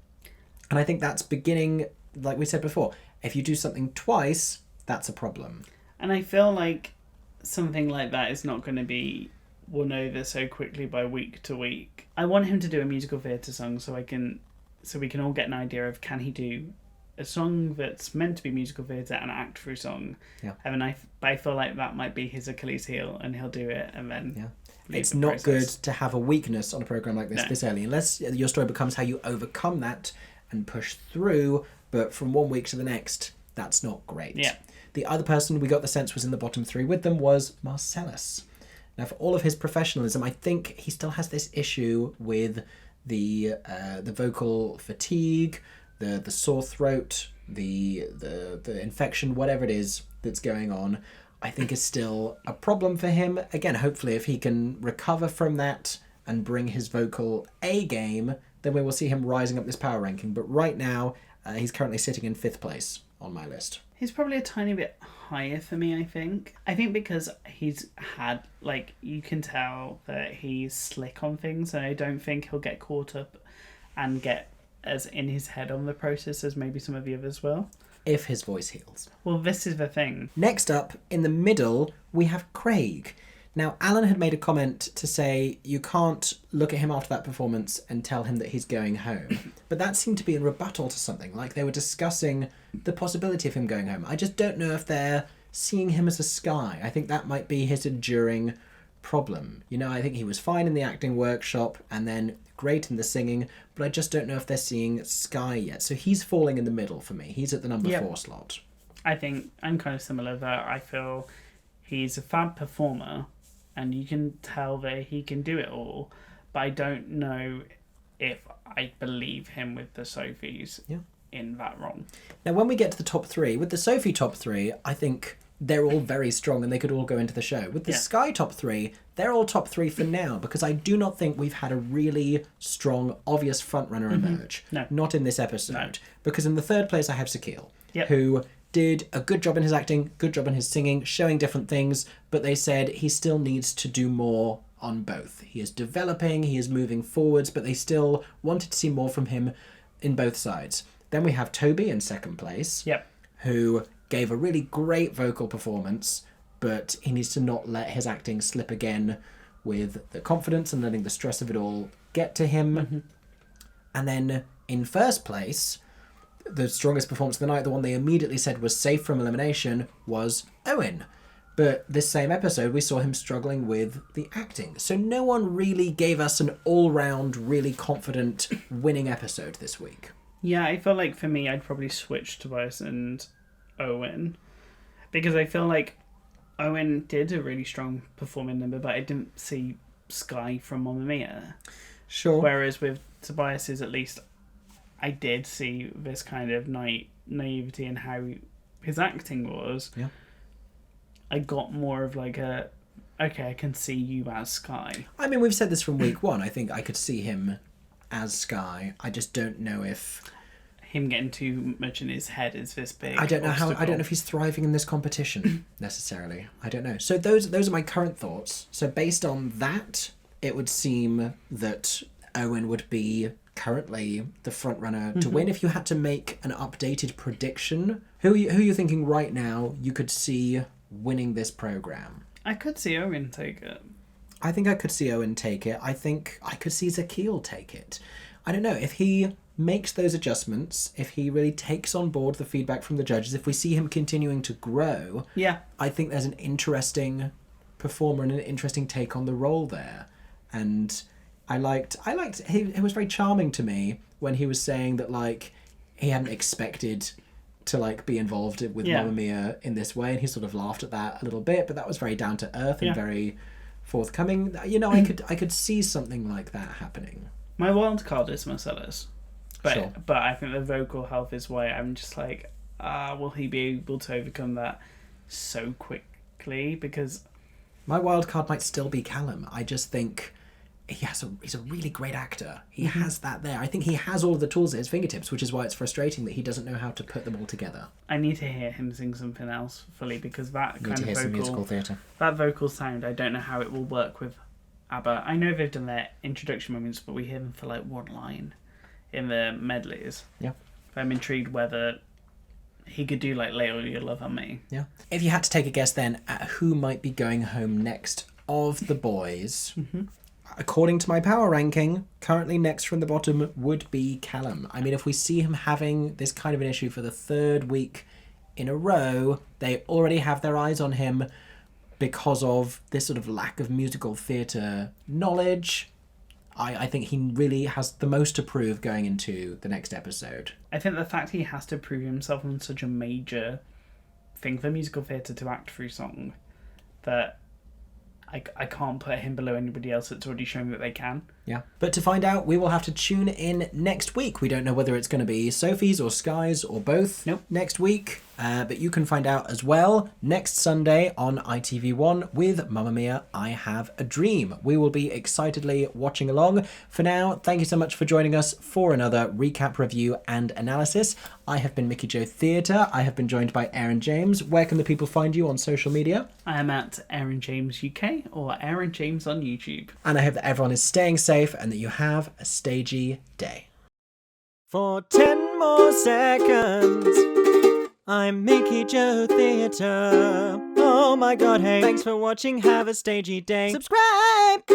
Speaker 1: And I think that's beginning, like we said before, if you do something twice, that's a problem.
Speaker 2: And I feel like something like that is not going to be won over so quickly by week to week. I want him to do a musical theatre song so we can all get an idea of can he do a song that's meant to be musical theatre and act through song. Yeah. And I feel like that might be his Achilles heel and he'll do it and then
Speaker 1: it's not good to have a weakness on a programme like this this early unless your story becomes how you overcome that and push through, but from one week to the next, that's not great.
Speaker 2: Yeah.
Speaker 1: The other person we got the sense was in the bottom 3 with them was Marcellus. Now, for all of his professionalism, I think he still has this issue with the vocal fatigue, the sore throat, the infection, whatever it is that's going on. I think is still a problem for him. Again, hopefully if he can recover from that and bring his vocal A game, then we will see him rising up this power ranking. But right now, he's currently sitting in 5th place on my list.
Speaker 2: He's probably a tiny bit higher for me, I think. I think because he's had, like, you can tell that he's slick on things, and I don't think he'll get caught up and get as in his head on the process as maybe some of the others will.
Speaker 1: If his voice heals.
Speaker 2: Well, this is the thing.
Speaker 1: Next up, in the middle, we have Craig. Now, Alan had made a comment to say you can't look at him after that performance and tell him that he's going home. But that seemed to be in rebuttal to something, like they were discussing the possibility of him going home. I just don't know if they're seeing him as a Sky. I think that might be his enduring problem. You know, I think he was fine in the acting workshop and then great in the singing, but I just don't know if they're seeing Sky yet. So he's falling in the middle for me. He's at the number 4 slot.
Speaker 2: I think I'm kind of similar there. I feel he's a fab performer and you can tell that he can do it all, but I don't know if I believe him with the Sophies in that role.
Speaker 1: Now, when we get to the top 3, with the Sophie top 3, I think they're all very strong and they could all go into the show. With the Sky top 3, they're all top 3 for now, because I do not think we've had a really strong, obvious frontrunner emerge.
Speaker 2: No.
Speaker 1: Not in this episode. No. Because in the 3rd place, I have Sakil,
Speaker 2: Yep.
Speaker 1: who did a good job in his acting, good job in his singing, showing different things, but they said he still needs to do more on both. He is developing, he is moving forwards, but they still wanted to see more from him in both sides. Then we have Toby in 2nd place, who gave a really great vocal performance, but he needs to not let his acting slip again with the confidence and letting the stress of it all get to him. And then in 1st place, the strongest performance of the night, the one they immediately said was safe from elimination, was Owen. But this same episode, we saw him struggling with the acting. So no one really gave us an all-round, really confident, winning episode this week.
Speaker 2: Yeah, I feel like for me, I'd probably switch Tobias and Owen. Because I feel like Owen did a really strong performing number, but I didn't see Sky from Mamma Mia.
Speaker 1: Sure.
Speaker 2: Whereas with Tobias's, at least, I did see this kind of naivety in how his acting was.
Speaker 1: Yeah.
Speaker 2: I got more of like a, okay, I can see you as Sky.
Speaker 1: I mean, we've said this from week 1. I think I could see him as Sky. I just don't know if
Speaker 2: him getting too much in his head is this big.
Speaker 1: I don't know if he's thriving in this competition necessarily. I don't know. So those are my current thoughts. So based on that, it would seem that Owen would be currently the front runner to win. If you had to make an updated prediction, who are you thinking right now you could see winning this program?
Speaker 2: I could see Owen take it.
Speaker 1: I think I could see Owen take it. I think I could see Zakil take it. I don't know, if he makes those adjustments, if he really takes on board the feedback from the judges, if we see him continuing to grow, I think there's an interesting performer and an interesting take on the role there. And I liked it was very charming to me when he was saying that, like, he hadn't expected to, like, be involved with Mamma Mia in this way, and he sort of laughed at that a little bit, but that was very down to earth and very forthcoming. You know, I could see something like that happening.
Speaker 2: My wild card is Marcellus, but
Speaker 1: Sure.
Speaker 2: but I think the vocal health is why I'm just like, will he be able to overcome that so quickly? Because
Speaker 1: my wild card might still be Callum. I just think he's a really great actor. He has that there. I think he has all of the tools at his fingertips, which is why it's frustrating that he doesn't know how to put them all together.
Speaker 2: I need to hear him sing something else fully, because that kind of vocal,
Speaker 1: some musical theatre.
Speaker 2: That vocal sound, I don't know how it will work with ABBA. I know they've done their introduction moments, but we hear them for like one line in the medleys.
Speaker 1: Yeah.
Speaker 2: I'm intrigued whether he could do like Lay All Your Love on Me.
Speaker 1: Yeah. If you had to take a guess then at who might be going home next of the boys, according to my power ranking, currently next from the bottom would be Callum. I mean, if we see him having this kind of an issue for the 3rd week in a row, they already have their eyes on him because of this sort of lack of musical theatre knowledge. I think he really has the most to prove going into the next episode.
Speaker 2: I think the fact he has to prove himself on such a major thing for musical theatre to act through song, that I can't put him below anybody else that's already shown that they can.
Speaker 1: Yeah. But to find out, we will have to tune in next week. We don't know whether it's going to be Sophie's or Sky's or both next week. But you can find out as well next Sunday on ITV1 with Mamma Mia, I Have a Dream. We will be excitedly watching along. For now, thank you so much for joining us for another recap, review and analysis. I have been Mickey Joe Theatre. I have been joined by Aaron James. Where can the people find you on social media?
Speaker 2: I am at Aaron James UK or Aaron James on YouTube.
Speaker 1: And I hope that everyone is staying safe and that you have a stagey day. For 10 more seconds, I'm Mickey Joe Theatre. Oh my god, hey. Thanks for watching, have a stagey day. Subscribe!